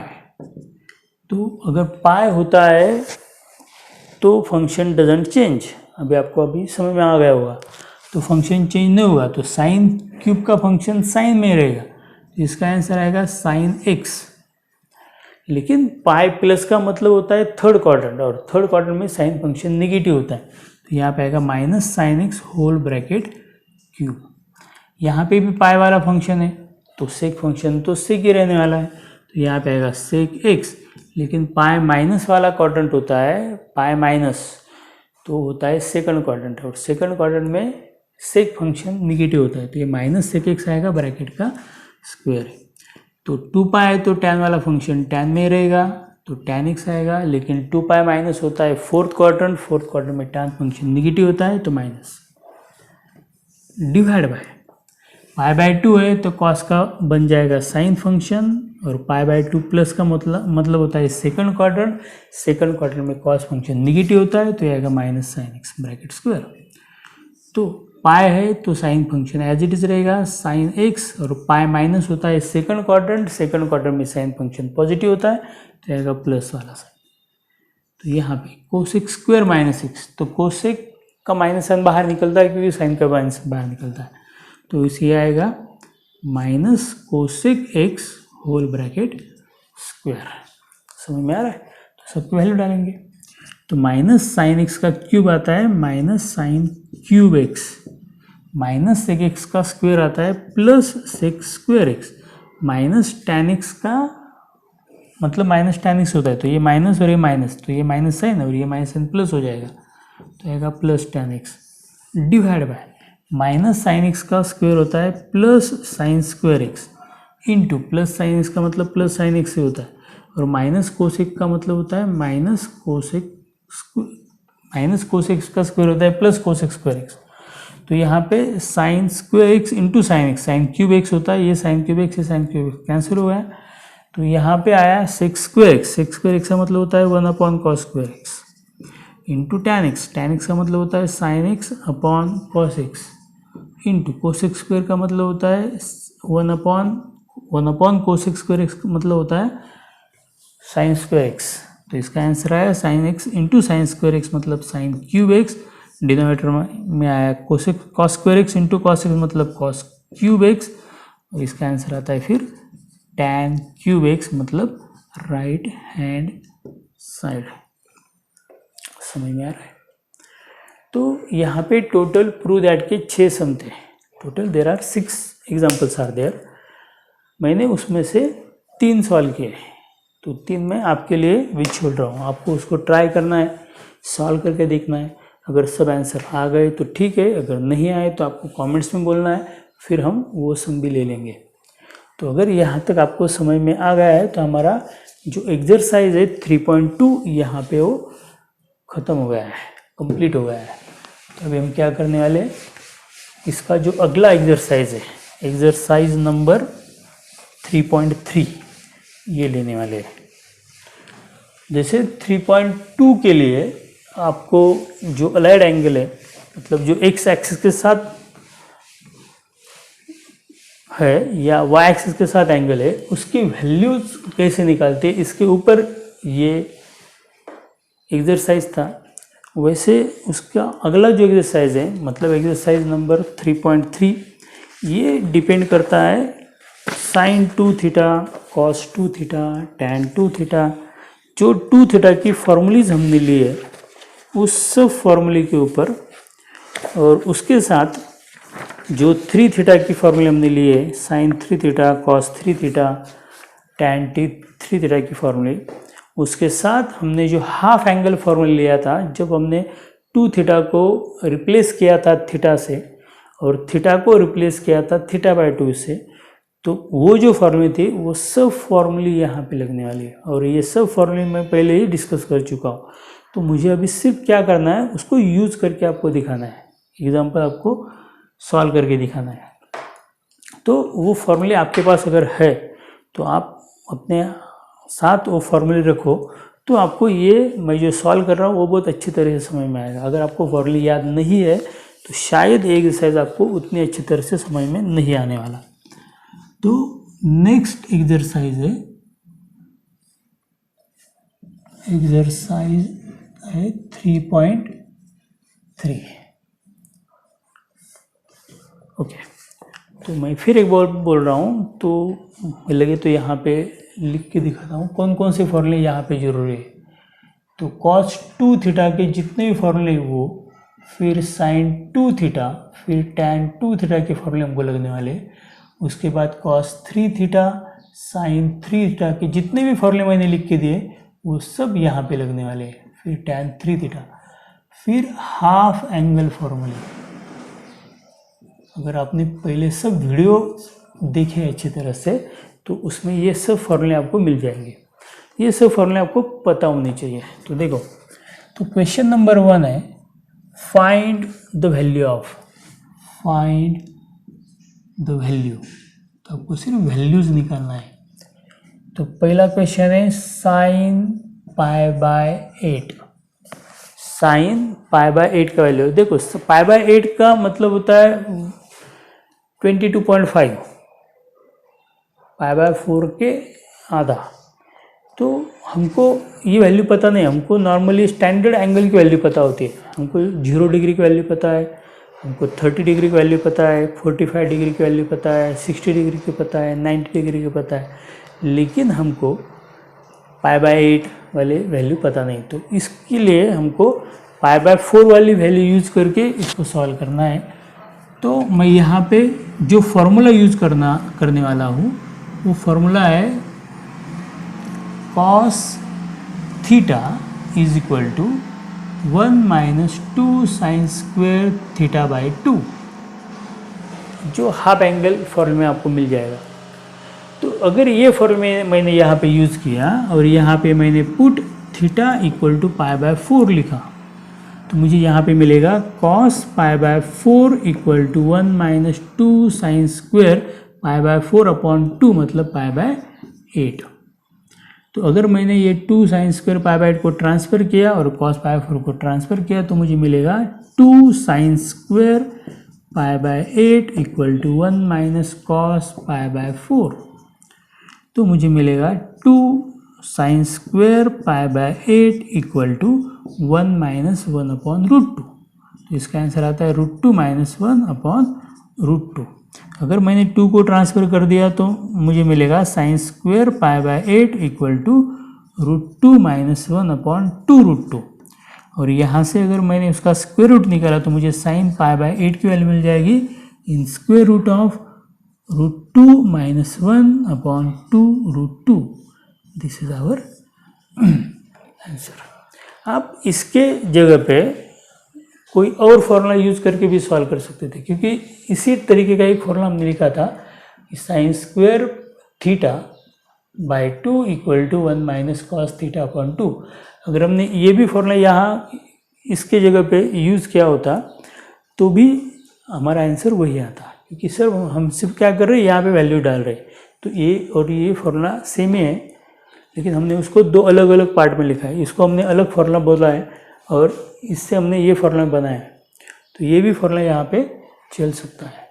तो अगर पाई होता है तो function doesn't change. अभी आपको अभी समझ में आ गया होगा। तो फंक्शन चेंज नहीं हुआ तो साइन क्यूब का फंक्शन साइन में रहेगा, तो इसका आंसर आएगा साइन एक्स। लेकिन पाई प्लस का मतलब होता है थर्ड क्वाड्रेंट, और थर्ड क्वाड्रेंट में साइन फंक्शन निगेटिव होता है, तो यहाँ पे आएगा minus sine X whole bracket cube. यहाँ पे भी पाई वाला फंक्शन है तो सेक फंक्शन तो सेक ही रहने वाला है, तो यहाँ पे आएगा सेक एक्स। लेकिन पाई माइनस वाला क्वाड्रेंट होता है, पाई माइनस तो होता है सेकंड क्वाड्रेंट, और सेकंड क्वाड्रेंट में सेक फंक्शन निगेटिव होता है, तो ये माइनस सेक एक्स आएगा ब्रैकेट का स्क्वायर है। तो 2 पाई है तो tan वाला फंक्शन tan में रहेगा, तो tan x आएगा। लेकिन 2 पाई माइनस होता है फोर्थ क्वाड्रेंट में tan फंक्शन निगेटिव होता है, तो minus divide by pi by 2 है तो cos का बन जाएगा साइन फंक्शन, और पाई बाय 2 प्लस का मतलब होता है सेकंड क्वाड्रेंट में cos फंक्शन निगेटिव होता है, तो आएगा minus sine X bracket square. तो पाई है तो sine function as it is रहेगा साइन एक्स, और पाई माइनस होता है सेकंड क्वाड्रेंट में साइन फंक्शन पॉजिटिव होता है, तो आएगा प्लस वाला साइन। तो यहाँ पे कोसेक स्क्वायर माइनस एक्स, तो कोसेक का माइनस साइन बाहर निकलता है क्योंकि साइन का माइनस बाहर निकलता है, तो इसे आएगा minus cosec X whole bracket square. समझ में आ रहा है? तो सबकी वैल्यू डालेंगे, तो माइनस साइन एक्स का क्यूब आता है minus sine cube X, minus sec X का स्क्वायर आता है plus sec square X, minus tan X का मतलब माइनस टेन एक्स होता है, तो ये माइनस और ये माइनस, तो ये माइनस साइन और ये माइनस साइन प्लस हो जाएगा, तो आएगा plus ten x divide bye minus sine X का स्क्वायर होता है plus sine square x into plus sign X का मतलब प्लस साइन एक्स से होता है, और माइनस कोसेक का मतलब होता है माइनस कोसेक का स्क्वायर होता है प्लस कोसेक स्क्वायर एक्स। तो यहाँ पे sine square x into sine x, sign cube x होता है, ये साइन क्यूब एक्स, ये साइन क्यूब एक्स कैंसिल हो गया। तो यहाँ पे आया सेक्स स्क्वायर एक्स का मतलब होता है 1/cos square x into tan x का मतलब होता है sine x upon cos x into cosec square का मतलब होता है 1/1 कोसेक स्क्वायर एक्स मतलब होता है साइन स्क्वायर एक्स। तो इसका आंसर आया sign x into sine square x मतलब साइन क्यूब एक्स, डिनोमिनेटर में आया cosec cos square x into cos x मतलब कॉस क्यूब एक्स, और इसका आंसर आता है फिर tan क्यूब एक्स मतलब राइट हैंड साइड। समझ में आ रहा है? तो यहाँ पे टोटल प्रूव दैट के 6 सम थे, total there are 6 examples are there. मैंने उसमें से 3 सॉल्व किए, तो 3 मैं आपके लिए भी छोड़ रहा हूँ। आपको उसको ट्राई करना है, सॉल्व करके देखना है। अगर सब आंसर आ गए तो ठीक है, अगर नहीं आए तो आपको कमेंट्स में बोलना है, फिर हम वो सम भी ले लेंगे। तो अगर यहाँ तक आपको समझ में आ गया है तो हमारा जो एक्सरसाइज है 3.2 यहाँ पे वो ख़त्म हो गया है, कंप्लीट हो गया है। तो अभी हम क्या करने वाले हैं, इसका जो अगला एक्सरसाइज है, एक्सरसाइज नंबर 3.3 ये लेने वाले हैं। जैसे 3.2 के लिए आपको जो अलाइड एंगल है, मतलब जो एक्स एक्सिस के साथ है या वाई एक्सिस के साथ एंगल है, उसकी वैल्यूज कैसे निकालते हैं, इसके ऊपर ये एक्सरसाइज था। वैसे उसका अगला जो एक्सरसाइज है, मतलब एक्सरसाइज नंबर 3.3, ये डिपेंड करता है sine 2 theta, cos 2 theta, tan 2 theta. जो 2 थीटा की फॉर्मूलीज हमने ली है उस सब फॉर्मूले के ऊपर, और उसके साथ जो 3 थीटा की फॉर्मूले हमने ली है, sine 3 theta, cos 3 theta, tan 3 theta की फॉर्मूले, उसके साथ हमने जो हाफ एंगल फॉर्मूला लिया था जब हमने 2 थीटा को रिप्लेस किया था थीटा से, और थीटा को रिप्लेस किया था थीटा बाय 2 से, तो वो जो फॉर्मूले थी वो सब फॉर्मूले यहाँ पे लगने वाली है। और ये सब फॉर्मूले मैं पहले ही डिस्कस कर चुका हूँ। तो मुझे अभी सिर्फ क्या करना है, उसको यूज़ करके आपको दिखाना है, एग्जाम्पल आपको सॉल्व करके दिखाना है। तो वो फॉर्मूले आपके पास अगर है तो आप अपने साथ वो फॉर्मूले रखो, तो आपको ये मैं जो सॉल्व कर रहा हूँ वो बहुत अच्छी तरह से समझ में आएगा। अगर आपको फॉर्मूले याद नहीं है तो शायद ये एक्सरसाइज आपको उतनी अच्छी तरह से समझ में नहीं आने वाला। तो नेक्स्ट एक्सरसाइज है, एक्सरसाइज है 3.3। ओके, तो मैं फिर एक बार बोल रहा हूँ, तो लगे तो यहाँ पे लिख के दिखाता हूँ कौन कौन से फॉर्मूले यहाँ पे जरूरी है। तो cos 2 थीटा के जितने भी फॉर्मूले वो, फिर sin 2 थीटा, फिर tan 2 थीटा के फॉर्मूले हमको लगने वाले। उसके बाद cos 3 थीटा, sin 3 थीटा के जितने भी फॉर्मूले मैंने लिख के दिए वो सब यहाँ पे लगने वाले हैं। फिर tan 3 थीटा, फिर हाफ एंगल फॉर्मूले। अगर आपने पहले सब वीडियो देखे अच्छी तरह से तो उसमें ये सब फॉर्मूले आपको मिल जाएंगे। ये सब फॉर्मूले आपको पता होने चाहिए। तो देखो, तो क्वेश्चन नंबर 1 है find the value of, find the value. तो आपको सिर्फ वैल्यूज निकालना है। तो पहला क्वेश्चन है sine pi by 8, sine pi by 8 का वैल्यू। देखो, पाई बाय 8 का मतलब होता है 22.5, पाई बाय 4 के आधा। तो हमको ये वैल्यू पता नहीं, हमको नॉर्मली स्टैंडर्ड एंगल की वैल्यू पता होती है। हमको 0 डिग्री की वैल्यू पता है, हमको 30 डिग्री की वैल्यू पता है, 45 डिग्री की वैल्यू पता है, 60 डिग्री की पता है, 90 डिग्री की पता है, लेकिन हमको पाई बाय 8 वाले वैल्यू पता नहीं। तो इसके लिए हमको पाई बाय 4 वाली वैल्यू यूज़ करके इसको सॉल्व करना है। तो मैं यहाँ पे जो फॉर्मूला यूज़ करने वाला हूँ वो फॉर्मूला है cos theta is equal to 1 minus 2 sine square theta by 2, जो हाफ एंगल फॉर्मूला में आपको मिल जाएगा। तो अगर ये फॉर्मूला मैंने यहाँ पे यूज़ किया और यहाँ पे मैंने put theta equal to pi by 4 लिखा, तो मुझे यहाँ पे मिलेगा cos pi by 4 equal to 1 minus 2 sine square pi by 4 upon 2, मतलब पाई बाय 8। तो अगर मैंने ये 2 साइन स्क्वेयर पाई बाय 8 को ट्रांसफ़र किया और cos पाई 4 को ट्रांसफ़र किया तो मुझे मिलेगा 2 sine square pi by 8 equal to 1 minus cos pi by 4। तो मुझे मिलेगा 2 sine square pi by 8 equal to 1 minus 1 upon root 2। तो इसका आंसर आता है रूट 2 माइनस 1 अपॉन रूट 2। अगर मैंने 2 को ट्रांसफ़र कर दिया तो मुझे मिलेगा sine square pi by 8 equal to root 2 minus 1 upon 2 root 2। और यहाँ से अगर मैंने उसका स्क्वायर रूट निकाला तो मुझे साइन पाई बाय 8 की वैल्यू मिल जाएगी in square root of √2 minus 1/2 √2। This is our answer. आप इसके जगह पे कोई और फॉर्मूला यूज करके भी सॉल्व कर सकते थे, क्योंकि इसी तरीके का एक फॉर्मूला हमने लिखा था sine square theta by 2 equal to 1 minus cos theta upon 2। अगर हमने ये भी फॉर्मूला यहाँ इसके जगह पे यूज़ किया होता तो भी हमारा आंसर वही आता, क्योंकि सर हम सिर्फ क्या कर रहे हैं, यहाँ पे वैल्यू डाल रहे हैं। तो ये और ये फॉर्मूला सेम ही है, लेकिन हमने उसको दो अलग अलग पार्ट में लिखा है। इसको हमने अलग फॉर्मूला बोला है और इससे हमने ये फॉर्मूला बनाया है, तो ये भी फॉर्मूला यहाँ पे चल सकता है।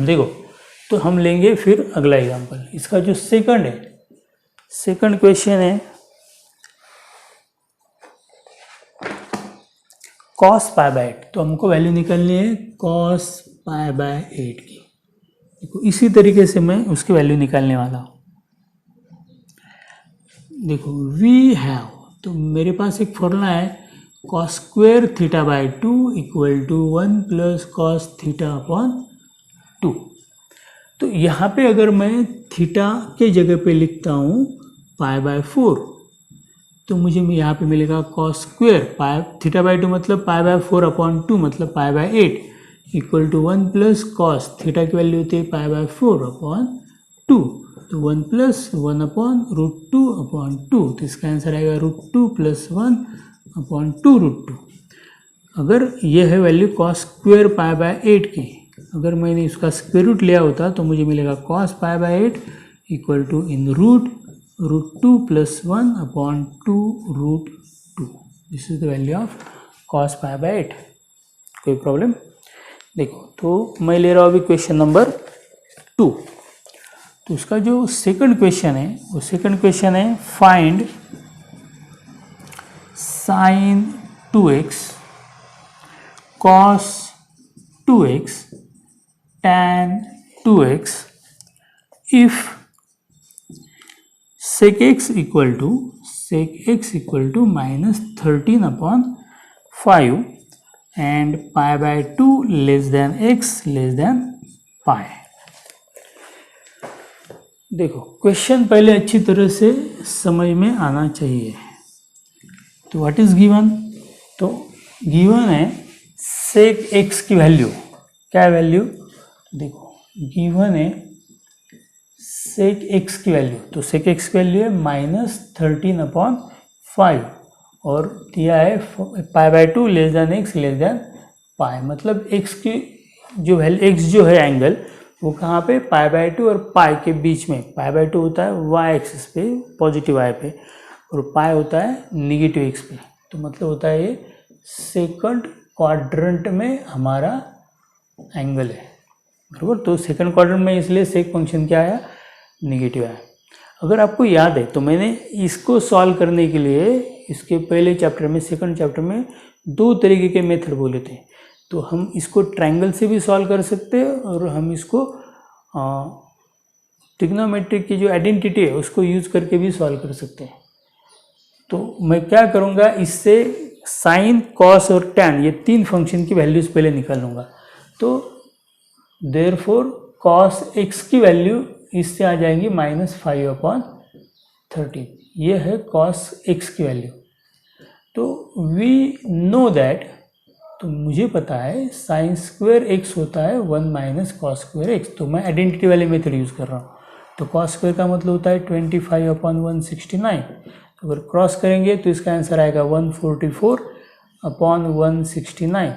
देखो तो हम लेंगे फिर अगला एग्जांपल। इसका जो सेकंड है, सेकंड क्वेश्चन है cos π/8। तो हमको वैल्यू निकालनी है cos π/8 की। देखो इसी तरीके से मैं उसकी वैल्यू निकालने वाला हूँ। देखो वी हैव, तो मेरे पास एक फॉर्मूला है cos square theta by 2 equal to 1 plus cos theta upon 2। तो यहाँ पे अगर मैं थीटा के जगह पे लिखता हूँ π/4, तो मुझे यहाँ पे मिलेगा cos स्क्वायर थीटा बाई 2 मतलब π/4/2 मतलब π/8 equal to 1 plus cos theta की वैल्यू होती है π/4/2, तो 1 प्लस 1/√2/2। तो इसका आंसर आएगा √2 प्लस 1/2√2। अगर ये है वैल्यू cos स्क्वायर π/8 की, अगर मैंने इसका स्क्वायर रूट लिया होता तो मुझे मिलेगा cos π/8 equal to in root √2 plus 1/2√2। This is the value of cos π/8। कोई प्रॉब्लम? देखो तो मैं ले रहा हूँ अभी क्वेश्चन नंबर 2। तो उसका जो सेकंड क्वेश्चन है, वो सेकंड क्वेश्चन है find sin 2x cos 2x tan 2x if sec x equal to minus 13/5 and π/2 less than x less than pi. देखो क्वेश्चन पहले अच्छी तरह से समझ में आना चाहिए। तो व्हाट इज गिवन? तो गिवन है sec x की वैल्यू। क्या वैल्यू? देखो गिवन है sec x की वैल्यू, तो sec x की वैल्यू है -13/5 और दिया है π/2 less than x less than pi. मतलब x की जो वैल्यू, x जो है एंगल वो कहाँ पे, π/2 और पाई के बीच में। π/2 होता है y एक्सिस पे पॉजिटिव y पे और पाई होता है निगेटिव x पे। तो मतलब होता है ये सेकंड क्वाड्रेंट में हमारा एंगल है, बराबर। तो सेकंड क्वाड्रेंट में इसलिए सेक फंक्शन क्या आया, निगेटिव आया। अगर आपको याद है तो मैंने इसको सॉल्व करने के लिए इसके पहले चैप्टर में, सेकंड चैप्टर में दो तरीके के मेथड बोले थे। तो हम इसको ट्रायंगल से भी सॉल्व कर सकते हैं और हम इसको ट्रिग्नोमेट्रिक की जो आइडेंटिटी है उसको यूज करके भी सॉल्व कर सकते हैं। तो मैं क्या करूँगा, इससे साइन, कॉस और टैन ये तीन फंक्शन की वैल्यूज पहले निकालूंगा। तो देयरफॉर कॉस एक्स की वैल्यू इससे आ जाएंगी -5/13। ये है कॉस एक्स की वैल्यू। तो वी नो दैट, तो मुझे पता है साइन स्क्वायर एक्स होता है 1 माइनस कॉस स्क्वायर एक्स। तो मैं आइडेंटिटी वाले मेथड यूज़ कर रहा हूँ। तो कॉस स्क्वायर का मतलब होता है 25/169। तो अगर क्रॉस करेंगे तो इसका आंसर आएगा 144/169।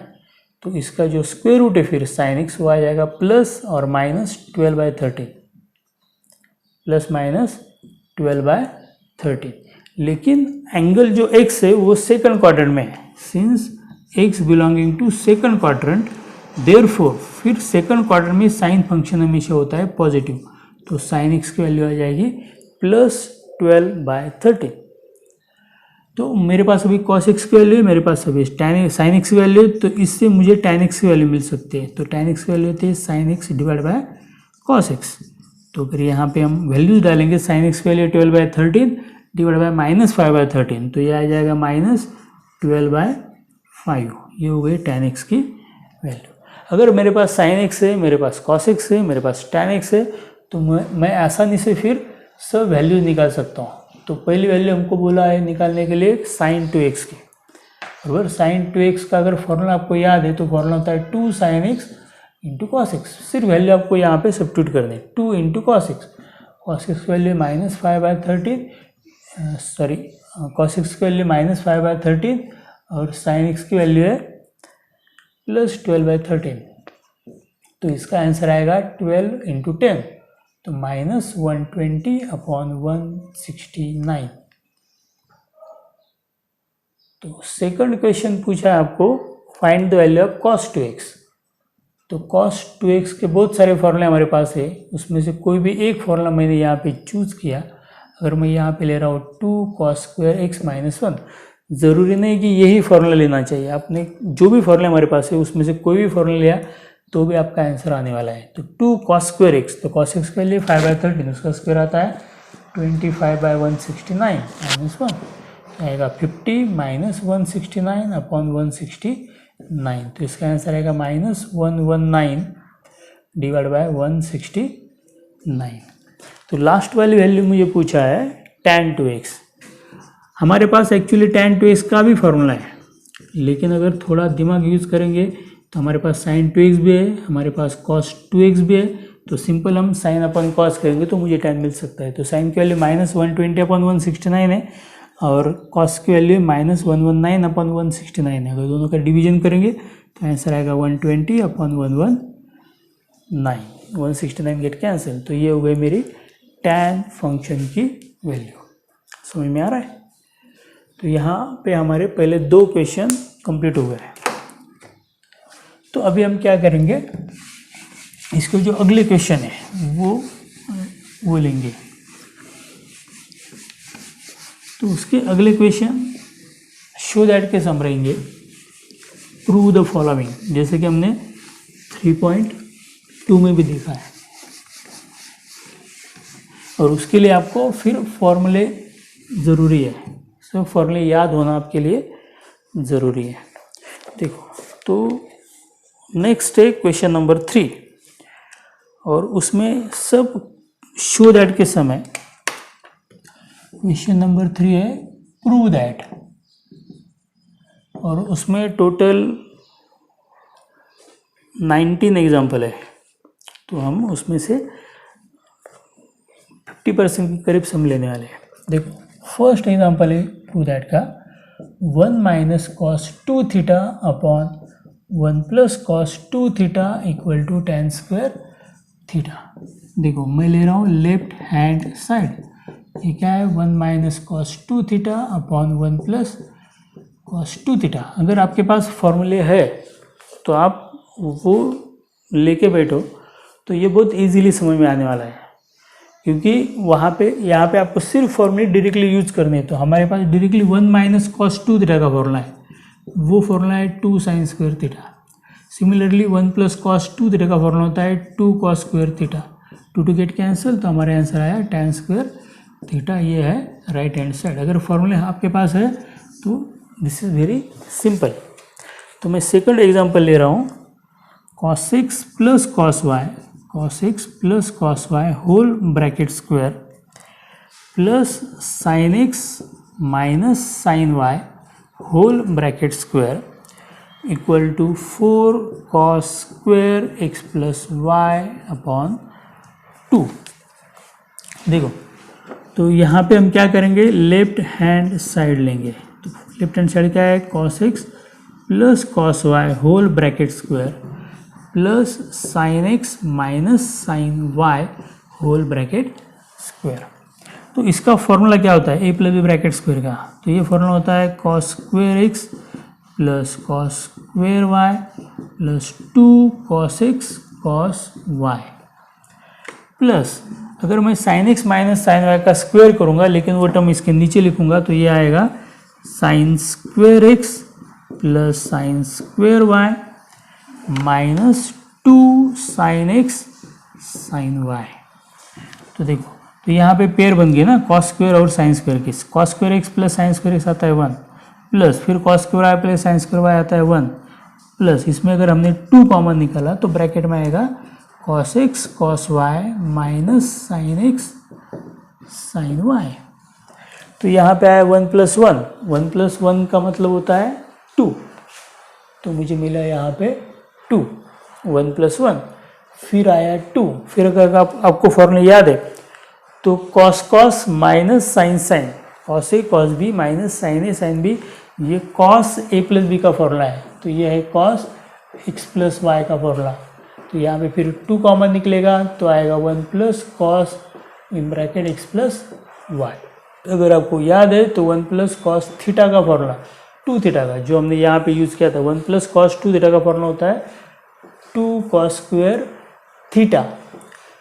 तो इसका जो स्क्वायर रूट है फिर साइन एक्स वो आ जाएगा प्लस और माइनस 12/13, प्लस माइनस 12/13। लेकिन एंगल जो x है वो सेकंड क्वाड्रेंट में है। Since x belonging to second quadrant, therefore फिर सेकंड क्वाड्रेंट में साइन फंक्शन हमेशा होता है पॉजिटिव। तो साइन x की वैल्यू आ जाएगी +12/13। तो मेरे पास अभी cos x की वैल्यू है, मेरे पास अभी साइन x की वैल्यू है, तो इससे मुझे tan x की वैल्यू मिल सकती है। तो tan x की वैल्यू होती है sine x divide by cos x। तो अगर यहाँ पे हम वैल्यूज डालेंगे, साइन x की वैल्यू 12/13 डिवाइड बाय -5/13, तो ये आ जाएगा -12/5। ये हो गई tan x की वैल्यू। अगर मेरे पास साइन एक्स है, मेरे पास कॉस एक्स है, मेरे पास टैन एक्स है, तो मैं आसानी से फिर सब वैल्यू निकाल सकता हूँ। तो पहली वैल्यू हमको बोला है निकालने के लिए साइन 2x की। अगर साइन 2x का अगर फॉर्मूला आपको याद है तो फॉर्मूला होता है 2 sign x into cos x. सिर्फ वैल्यू आपको यहाँ पे सब्स्टिट्यूट करनी है, 2 into cos X. Cos x की वैल्यू -5/13, सॉरी कॉस एक्स की वैल्यू -5/13 और साइन एक्स की वैल्यू है +12/13। तो इसका आंसर आएगा 12 इंटू 10, तो -120/169। तो सेकंड क्वेश्चन पूछा है आपको find the value of cos 2x। तो cos 2x के बहुत सारे फॉर्मूले हमारे पास है, उसमें से कोई भी एक फॉर्मूला मैंने यहाँ पे चूज़ किया। अगर मैं यहाँ पे ले रहा हूँ 2 cos स्क्वायर x - 1, ज़रूरी नहीं कि यही फॉर्मूला लेना चाहिए। आपने जो भी फॉर्मूला हमारे पास है उसमें से कोई भी फॉर्मूला लिया तो भी आपका आंसर आने वाला है। तो 2 cos स्क्वायर x, तो cos x के लिए 5/13, उसका स्क्वायर आता है 25/169 - 1, आएगा 50 - 169/169। तो इसका आंसर आएगा -119 / 169। तो लास्ट वाली वैल्यू मुझे पूछा है tan 2x। हमारे पास एक्चुअली tan 2x का भी फॉर्मूला है, लेकिन अगर थोड़ा दिमाग यूज़ करेंगे तो हमारे पास sin 2x भी है, हमारे पास cos 2x भी है। तो सिंपल हम sin अपन cos करेंगे तो मुझे tan मिल सकता है। तो sin की वैल्यू -120/169 है और cos की वैल्यू -119/169 है। अगर दोनों का डिवीजन करेंगे तो आंसर आएगा 120/119, 169 गेट कैंसिल। तो ये हो गई मेरी tan फंक्शन की वैल्यू। समझ में आ रहा है? तो यहाँ पे हमारे पहले 2 क्वेश्चन कंप्लीट हो गए। तो अभी हम क्या करेंगे, इसके जो अगले क्वेश्चन है वो लेंगे। तो उसके अगले क्वेश्चन शो दैट के सम रहेंगे, प्रूव द फॉलोइंग, जैसे कि हमने 3.2 में भी देखा है। और उसके लिए आपको फिर फॉर्मूले ज़रूरी है, सब फॉर्मूले याद होना आपके लिए ज़रूरी है। देखो, तो नेक्स्ट है क्वेश्चन नंबर 3 और उसमें सब शो दैट के समय क्वेश्चन नंबर 3 है प्रूव दैट, और उसमें टोटल 19 एग्जाम्पल है। तो हम उसमें से 50% के करीब सम लेने वाले हैं। देखो, फर्स्ट एग्जाम्पल है प्रूव दैट का 1 - cos 2 theta upon 1 + cos 2 theta = tan square theta. देखो, मैं ले रहा हूँ लेफ्ट हैंड साइड। ये क्या है, 1 - cos 2 theta upon 1 + cos 2 theta. अगर आपके पास फॉर्मूले है तो आप वो लेके बैठो तो ये बहुत इजीली समझ में आने वाला है, क्योंकि यहाँ पे आपको सिर्फ फॉर्मूले डायरेक्टली यूज करने हैं। तो हमारे पास डायरेक्टली 1 - cos 2 थीटा का फॉर्मूला है, वो फॉर्मूला है 2 sin square theta. Similarly 1 + cos 2 theta का फॉर्मूला होता है 2 cos square theta. 2 gate cancel, तो हमारे आंसर आया tan स्क्वायर थीटा। ये है राइट हैंड साइड। अगर फॉर्मूले आपके पास है तो दिस इज वेरी सिंपल। तो मैं सेकंड एग्जांपल ले रहा हूँ, cos x + cos y whole bracket square plus sin x - sin y whole bracket square = 4 cos square x + y upon 2। देखो, तो यहाँ पे हम क्या करेंगे, लेफ्ट हैंड साइड लेंगे। तो लेफ्ट हैंड साइड क्या है, cos x + cos y whole bracket square plus sin x - sin y whole bracket square. तो इसका फॉर्मूला क्या होता है, a + b ब्रैकेट स्क्वायर का। तो ये फॉर्मूला होता है cos square x + cos square y + 2 cos x cos y plus, अगर मैं sin x - sin y का स्क्वायर करूँगा, लेकिन वो टर्म इसके नीचे लिखूँगा, तो ये आएगा sin square x + sin square y - 2 sin x sin y। तो देखो, तो यहाँ पे पेयर बन गए ना, cos स्क्वायर और sin स्क्वायर की। cos square x + sin square x आता है 1, प्लस फिर cos square y + sin square y आता है 1, प्लस इसमें अगर हमने 2 कॉमन निकाला तो ब्रैकेट में आएगा cos x cos y minus sin x sin y। तो यहाँ पे आया 1 + 1, 1 + 1 का मतलब होता है 2, तो मुझे मिला यहाँ पे 2, 1 + 1, फिर आया 2, फिर अगर आपको फॉर्मूला याद है तो cos minus sin cos a cos b minus sin a sin b, ये cos a + b का फॉर्मूला है, तो ये है cos x + y का फॉर्मूला। तो यहाँ पे फिर 2 कॉमन निकलेगा तो आएगा 1 + cos in bracket x + y। अगर आपको याद है तो 1 + cos थीटा का फॉर्मूला 2 थीटा का जो हमने यहाँ पे यूज़ किया था, 1 + cos 2 थीटा का फॉर्मूला होता है 2 cos square theta.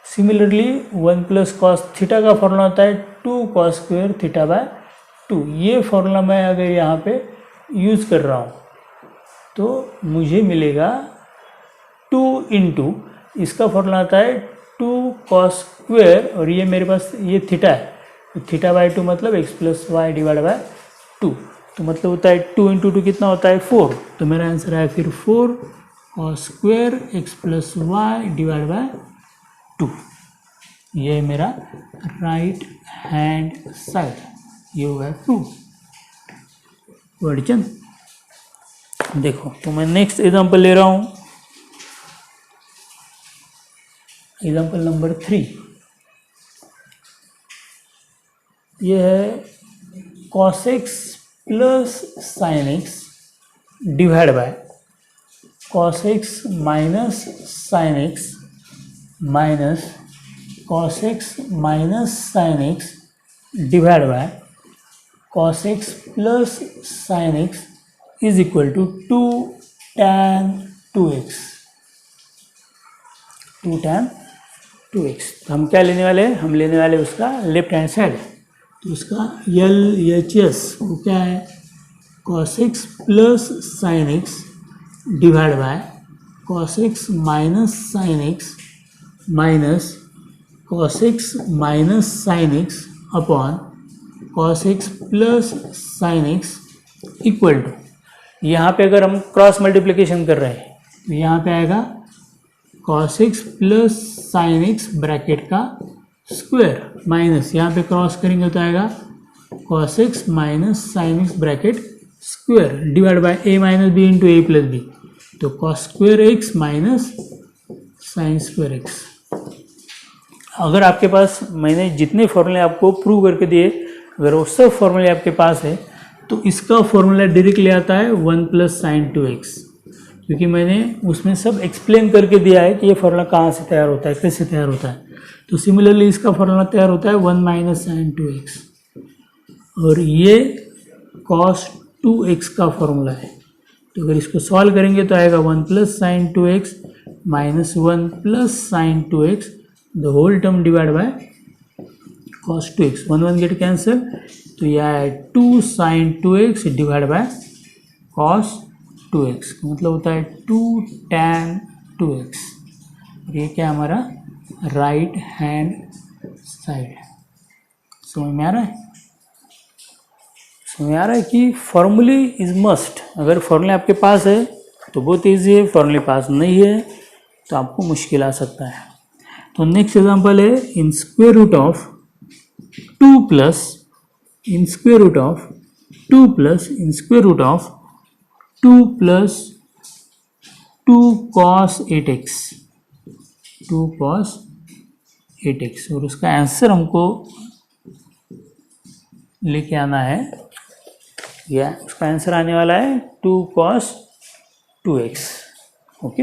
Similarly 1 + cos theta का फॉर्मूला होता है 2 cos स्क्वायर थीटा/2। ये फॉर्मूला मैं अगर यहाँ पे यूज़ कर रहा हूँ तो मुझे मिलेगा 2 × इसका फॉर्मूला आता है 2 cos स्क्वायर, और ये मेरे पास ये थीटा है, तो थीटा/2 मतलब x + y / 2, तो मतलब होता है 2 × 2 कितना होता है 4, तो मेरा आंसर है फिर 4 cos स्क्वायर x + y / 2। ये मेरा राइट हैंड साइड, ये हुआ प्रूव। वर्डचन देखो, तो मैं नेक्स्ट एग्जांपल ले रहा हूँ, एग्जांपल नंबर 3। ये है cos x + sin x divide by cos x minus sin x minus cos x minus sin x divide by cos x + sin x is equal to 2 tan 2x, 2 tan 2x। तो हम क्या लेने वाले हैं, हम लेने वाले उसका लेफ्ट हैंड साइड, तो उसका LHS वो क्या है cos x + sin x divide by cos x minus sin x minus cos x minus sin x upon cos x + sin x equal to, यहाँ पे अगर हम क्रॉस मल्टीप्लिकेशन कर रहे हैं तो यहाँ पे आएगा cos x + sin x bracket का स्क्वायर माइनस यहाँ पे क्रॉस करेंगे तो आएगा cos x minus sin x bracket square divide by a - b × a + b, तो cos square x minus sin square x। अगर आपके पास मैंने जितने फॉर्मूले आपको प्रूव करके दिए, अगर वो सब फॉर्मूले आपके पास है तो इसका फॉर्मूला डायरेक्टली आता है 1 + sin 2x, क्योंकि मैंने उसमें सब एक्सप्लेन करके दिया है कि ये फॉर्मूला कहाँ से तैयार होता है, कैसे तैयार होता है। तो सिमिलरली इसका फॉर्मूला तैयार होता है 1 - sin 2x, और ये cos 2x का फॉर्मूला है। तो अगर इसको सॉल्व करेंगे तो आएगा 1 + sin 2x minus 1 + sin 2x the whole term divide by cos 2x, 1 1 get cancel, तो यह है 2 sin 2x divide by cos 2x, मतलब होता है 2 tan 2x। ये क्या हमारा राइट हैंड साइड। समझ में आ रहा है, समझ में आ रहा है कि फॉर्मूले इज मस्ट। अगर फॉर्मूले आपके पास है तो बहुत ईजी है, फॉर्मूले पास नहीं है तो आपको मुश्किल आ सकता है। तो नेक्स्ट एग्जांपल है in square root of 2 plus in square root of 2 plus in square root of 2 + 2 cos 8x, 2 cos 8x, और उसका आंसर हमको लेके आना है, या उसका आंसर आने वाला है 2 cos 2x। ओके,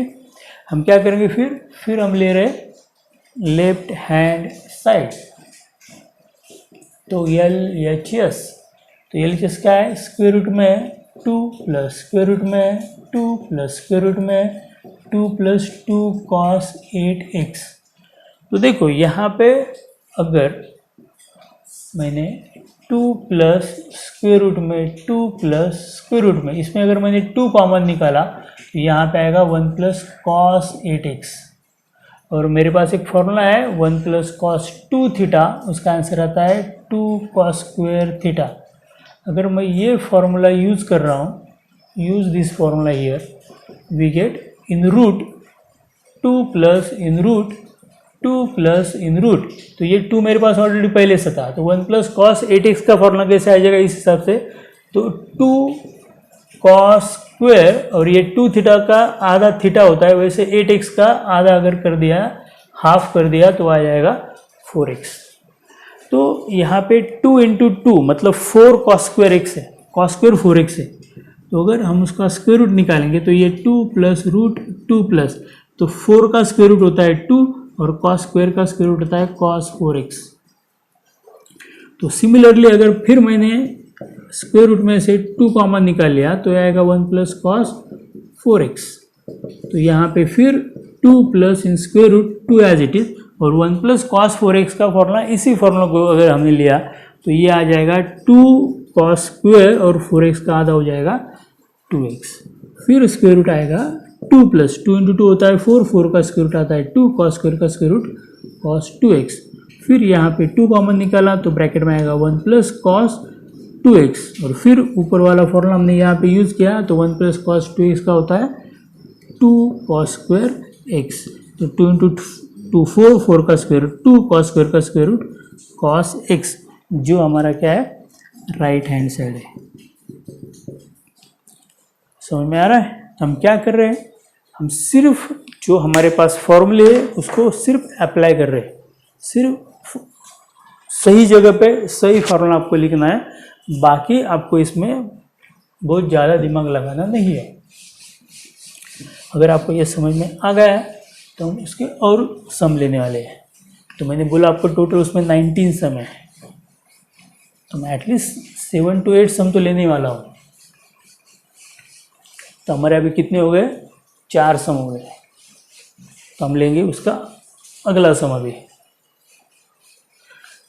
हम क्या करेंगे फिर हम ले रहे लेफ्ट हैंड साइड, तो LHS, तो LHS क्या है स्क्वायर रूट में 2 प्लस स्क्वायर रूट में 2 प्लस स्क्वायर रूट में 2 + 2 cos 8x। तो देखो यहाँ पे अगर मैंने 2 प्लस स्क्वायर रूट में 2 प्लस स्क्वायर रूट में, इसमें अगर मैंने 2 कॉमन निकाला तो यहाँ पे आएगा 1 + cos 8x, और मेरे पास एक फॉर्मूला है 1 + cos 2 थीटा, उसका आंसर आता है 2 cos स्क्वायर थीटा। अगर मैं ये फॉर्मूला यूज़ कर रहा हूँ, use this formula here, we get in root 2 plus in root 2 plus in root, तो ये 2 मेरे पास ऑलरेडी पहले से था, तो 1 प्लस कॉस 8x का फॉर्मूला कैसे आ जाएगा इस हिसाब से, तो 2 कॉस स्क्वायर और ये 2 थीटा का आधा थीटा होता है, वैसे 8x का आधा अगर कर दिया, हाफ कर दिया तो आ जाएगा 4x। तो यहाँ पे 2 इंटू 2 मतलब 4 कॉस स्क्वायर x है, कॉस स्क्वायर 4x है, तो अगर हम उसका स्क्वायर रूट निकालेंगे तो ये 2 प्लस रूट 2 प्लस, तो 4 का स्क्वायर रूट होता है 2 और कॉस स्क्वायर का स्क्वायर रूट होता है कॉस 4x। तो सिमिलरली अगर फिर मैंने स्क्वायर रूट में से 2 कॉमन निकाल लिया तो आएगा 1 प्लस कॉस 4x, तो यहाँ पे फिर 2 plus in square root 2 as it is, और 1 प्लस कॉस 4x का फॉर्मूला, इसी फॉर्मूला को अगर हमने लिया तो ये आ जाएगा 2 कॉस स्क्वायर और 4x का आधा हो जाएगा 2x, फिर स्क्वायर रूट आएगा 2 प्लस 2 इंटू 2 होता है 4, 4 का स्क्वायर रूट आता है 2, कॉस स्क्वायर का स्क्वायर रूट कॉस 2x, फिर यहाँ पे 2 कॉमन निकाला तो ब्रैकेट में आएगा 1 प्लस कॉस 2x, और फिर ऊपर वाला फॉर्मूला हमने यहाँ पे यूज़ किया तो 1 प्लस कॉस 2x का होता है 2 कॉस स्क्वायर x, तो 2 इंटू 2 4, 4 का स्क्वायर रूट 2, कॉस स्क्वायर का स्क्वायर रूट कॉस x, जो हमारा क्या है राइट हैंड साइड है। समझ में आ रहा है? तो हम क्या कर रहे हैं, हम सिर्फ जो हमारे पास फॉर्मूले है उसको सिर्फ अप्लाई कर रहे हैं, सिर्फ सही जगह पे सही फॉर्मूला आपको लिखना है, बाकी आपको इसमें बहुत ज़्यादा दिमाग लगाना नहीं है। अगर आपको ये समझ में आ गया है तो हम इसके और सम लेने वाले हैं। तो मैंने बोला आपको टोटल उसमें 19 सम है, तो मैं एटलीस्ट 7 to 8 सम तो लेने वाला हूँ। तो हमारे अभी कितने हो गए, 4 सम हो गए, तो हम लेंगे उसका अगला सम। अभी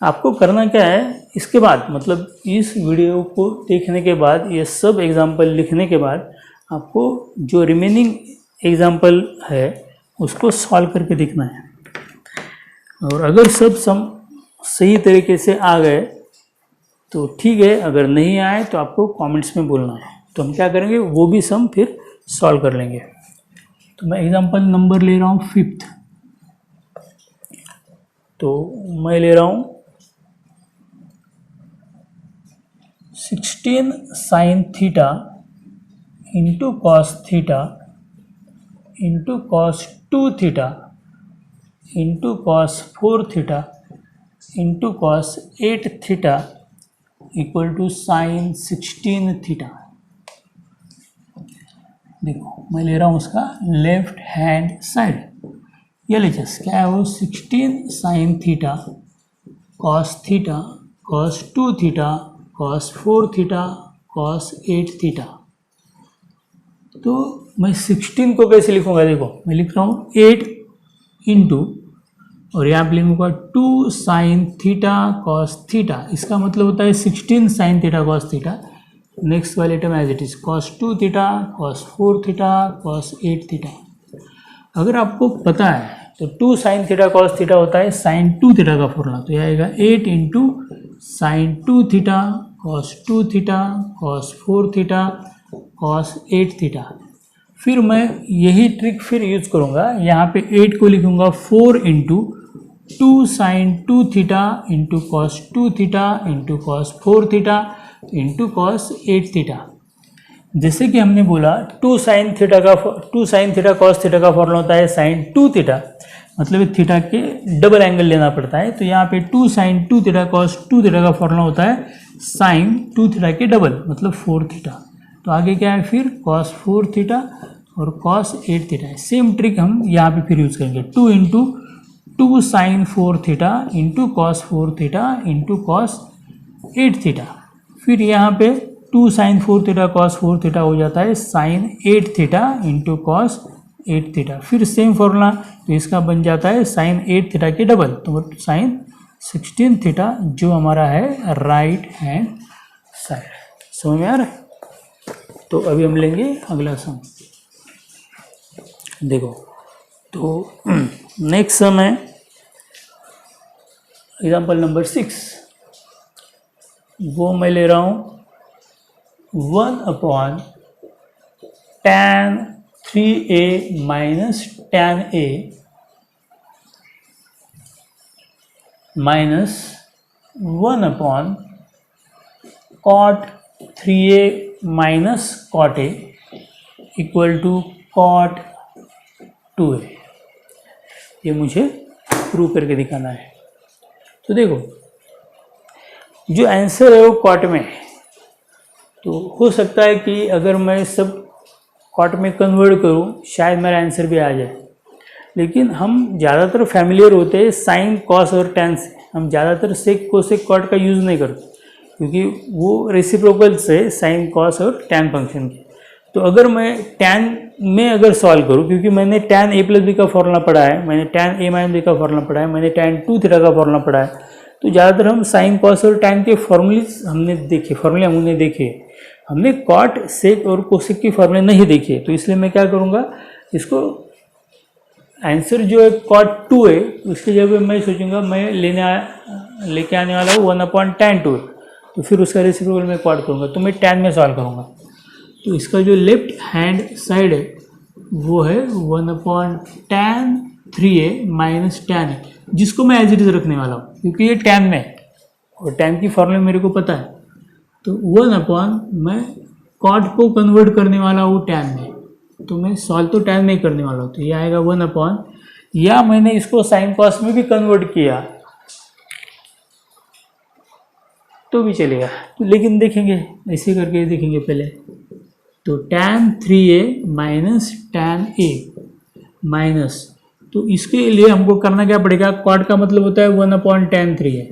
आपको करना क्या है, इसके बाद मतलब इस वीडियो को देखने के बाद, ये सब एग्जाम्पल लिखने के बाद आपको जो रिमेनिंग एग्जाम्पल है उसको सॉल्व करके दिखना है, और अगर सब सम सही तरीके से आ गए तो ठीक है, अगर नहीं आए तो आपको कमेंट्स में बोलना है, तो हम क्या करेंगे वो भी सम फिर सॉल्व कर लेंगे। तो मैं एग्जाम्पल नंबर ले रहा हूँ 5th, तो मैं ले रहा हूँ 16 sine theta into cos theta into cos 2 theta into cos 4 theta into cos 8 theta equal to sine 16 theta. देखो मैं ले रहा हूँ उसका लेफ्ट हैंड साइड, ये लीजिए क्या है वो 16 sine theta cos theta cos 2 theta cos 4 theta cos 8 theta. तो मैं 16 को कैसे लिखूंगा, देखो मैं लिख रहा हूँ 8 इंटू और यहाँ पे लिखूंगा 2 साइन थीटा कॉस थीटा, इसका मतलब होता है 16 sine theta cos theta. Next वाले term as it is cos 2 theta cos 4 theta cos 8 theta. अगर आपको पता है तो 2 साइन थीटा कॉस थीटा होता है साइन 2 थीटा का फॉर्मूला, तो यह आएगा 8 into sine 2 theta cos 2 theta cos 4 theta cos 8 theta. फिर मैं यही ट्रिक फिर यूज करूँगा, यहाँ पे 8 को लिखूँगा 4 into 2 sine 2 theta into cos 2 theta into cos 4 theta into cos 8 theta. जैसे कि हमने बोला 2 साइन थीटा कॉस थीटा का फॉर्मूला होता है साइन 2 थीटा, मतलब थीटा के डबल एंगल लेना पड़ता है, तो यहाँ पे 2 साइन 2 थीटा कॉस 2 थीटा का फॉर्मूला होता है साइन 2 थीटा के डबल मतलब 4 थीटा। तो आगे क्या है फिर कॉस 4 थीटा और कॉस 8 थीटा है। सेम ट्रिक हम यहाँ पे फिर यूज़ करेंगे 2 into 2 sine 4 theta into cos 4 theta into cos 8 theta. फिर यहाँ पे 2 साइन 4 थीटा कॉस 4 थीटा हो जाता है sine 8 theta into cos 8 theta. फिर सेम फॉर्मूला, तो इसका बन जाता है साइन 8 थीटा के डबल, तो साइन 16 थीटा जो हमारा है राइट हैंड साइड। समझ में आ रहा है? तो अभी हम लेंगे अगला सम। देखो तो नेक्स्ट सम है एग्जाम्पल नंबर 6, वो मैं ले रहा हूँ 1/tan 3a minus tan a minus 1 upon cot 3a minus cot a equal to cot 2a। ये मुझे प्रूव करके दिखाना है। तो देखो जो आंसर है वो कॉट में है, तो हो सकता है कि अगर मैं सब कॉट में कन्वर्ट करूँ शायद मेरा आंसर भी आ जाए, लेकिन हम ज़्यादातर फैमिलियर होते हैं साइन कॉस और टैन से। हम ज़्यादातर सेक कोसेक कॉट का यूज़ नहीं करते क्योंकि वो रेसिप्रोकल से साइन कॉस और टैन फंक्शन के। तो अगर मैं टैन में अगर सॉल्व करूँ, क्योंकि मैंने टैन ए प्लस बी का फॉर्मूला पढ़ा है, मैंने टैन ए माइनस बी का फॉर्मूला पढ़ा है, मैंने टैन 2 थीटा का फॉर्मूला पढ़ा है, तो ज़्यादातर हम साइन कॉस और टैन के फॉर्मूले हमने देखे। हमने कॉट सेक और कोसेक के फॉर्मूले नहीं देखे। तो इसलिए मैं क्या करूँगा, इसको आंसर जो है कॉट 2 है उसकी जगह मैं सोचूंगा मैं लेके आने वाला हूँ 1/tan2, तो फिर उसका रेसिप्रोकल मैं कॉट करूँगा, तो मैं टैन में सॉल्व करूँगा। तो इसका जो लेफ्ट हैंड साइड है वो है 1/tan3a माइनस tan a, जिसको मैं एज इट इज रखने वाला हूँ क्योंकि ये टैन में है और टैन की फॉर्मूला मेरे को पता है। तो 1 मैं कॉट को कन्वर्ट करने वाला हूँ टैन में, तो मैं सॉल्व तो टैन में करने वाला हूँ। तो ये आएगा 1 या मैंने इसको साइन कॉस में भी कन्वर्ट किया तो भी चलेगा, तो लेकिन देखेंगे ऐसे करके देखेंगे पहले। तो tan3a minus tan a minus, तो इसके लिए हमको करना क्या पड़ेगा, कॉट का मतलब होता है 1/tan3a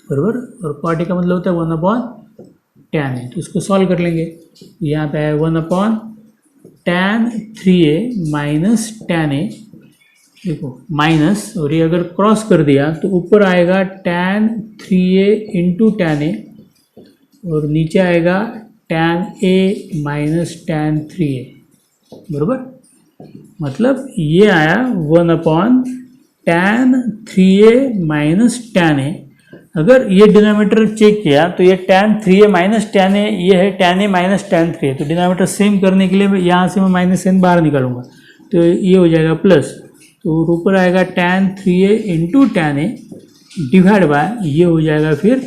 बराबर, और कॉट का मतलब होता है 1/tan a। तो इसको सॉल्व कर लेंगे। यहाँ पे है 1/tan3a माइनस tan a, देखो माइनस, और ये अगर क्रॉस कर दिया तो ऊपर आएगा tan3a इंटू tan a और नीचे आएगा tan a माइनस tan3a बराबर। मतलब ये आया 1/tan3a माइनस tan a। अगर ये डिनोमिनेटर चेक किया तो ये tan3a माइनस tan a, ये है tan a माइनस tan3a। तो डिनोमिनेटर सेम करने के लिए यहाँ से मैं माइनस n बाहर निकालूंगा, तो ये हो जाएगा प्लस, तो ऊपर आएगा tan3a into tan a divide by ये हो जाएगा फिर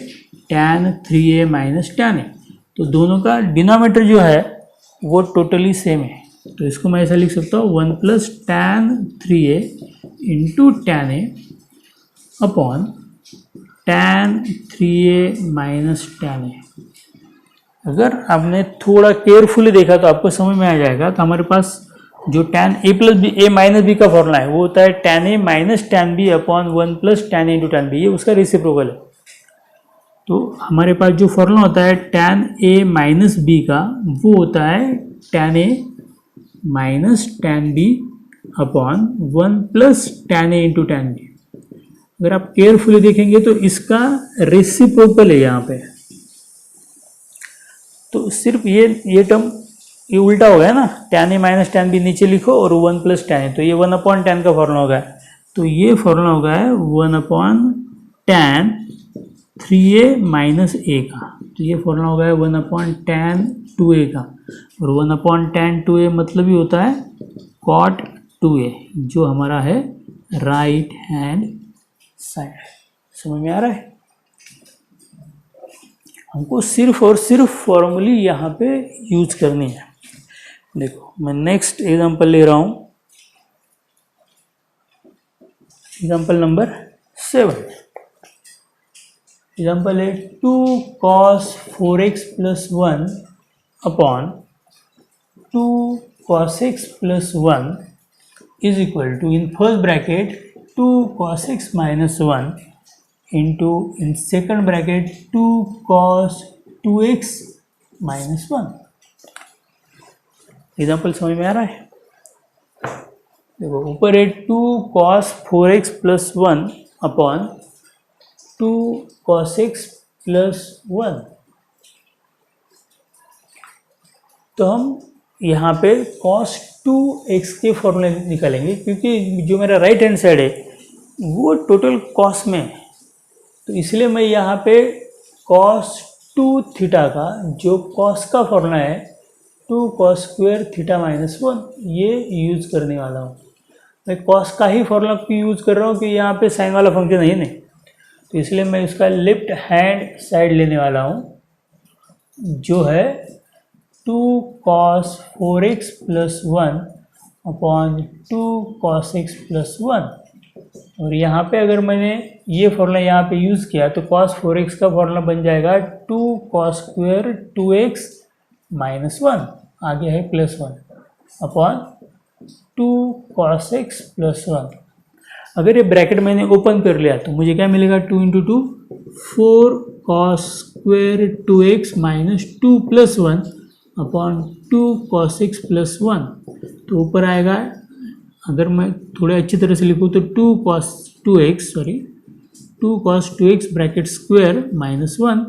tan3a माइनस tan a। तो दोनों का डिनोमिनेटर जो है वो टोटली सेम है, तो इसको मैं ऐसा लिख सकता हूँ 1+tan3a into tan a upon tan3a minus tan a। अगर आपने थोड़ा केयरफुली देखा तो आपको समझ में आ जाएगा। तो हमारे पास जो tan a plus B a minus B का फॉर्मूला है वो होता है tan a minus tan b upon 1+tan a into tan b, ये उसका रेसिप्रोकल है। तो हमारे पास जो फॉर्मूला होता है tan a माइनस b का वो होता है tan a minus tan b upon 1+tan a into tan b। अगर आप केयरफुली देखेंगे तो इसका रेसिप्रोकल है यहाँ पे। तो सिर्फ ये टर्म ये उल्टा हो गया ना, tan a minus tan b नीचे लिखो और 1+tan a, तो ये 1/tan का फॉर्मूला होगा। तो ये फॉर्मूला होगा 1/tan3a माइनस a का, तो ये फॉर्मूला होगा 1/tan2a का, और 1/tan2a मतलब ही होता है cot 2a जो हमारा है राइट हैंड साइड। समझ में आ रहा है? हमको सिर्फ और सिर्फ फॉर्मूली यहाँ पे यूज करनी है। देखो मैं नेक्स्ट एग्जांपल ले रहा हूँ, एग्जांपल नंबर 7। एग्जांपल है 2 cos 4x plus 1 upon 2 cos x plus 1 is equal to in first bracket 2 cos x minus 1 into in second bracket 2 cos 2x minus 1। Example समझ में आ रहा है? देखो ऊपर है 2 cos 4x plus 1 upon 2 cos x plus 1। तो हम यहाँ पे cos 2x के फॉर्मूले निकालेंगे, क्योंकि जो मेरा राइट हैंड साइड है वो टोटल cos में है। तो इसलिए मैं यहाँ पे cos 2 थीटा का जो cos का फॉर्मूला है 2 कॉस स्क्वायर थीटा माइनस 1 ये यूज़ करने वाला हूँ। मैं कॉस का ही फॉर्मूला क्यों यूज़ कर रहा हूँ कि यहाँ पे साइन वाला फंक्शन है ही नहीं, तो इसलिए मैं इसका लेफ्ट हैंड साइड लेने वाला हूँ जो है 2 cos 4x plus 1 upon 2 cos x plus 1। और यहाँ पे अगर मैंने ये फॉर्मूला यहाँ पे यूज़ किया तो cos 4x का फॉर्मूला बन जाएगा 2 cos स्क्वायर 2x माइनस 1, आगे है plus 1 upon 2 cos x plus 1। अगर ये ब्रैकेट मैंने ओपन कर लिया तो मुझे क्या मिलेगा, 2 into 2 4 cos square 2x minus 2 plus 1 upon 2 cos x plus 1। तो ऊपर आएगा, अगर मैं थोड़े अच्छी तरह से लिखूँ तो 2 cos 2x bracket square minus 1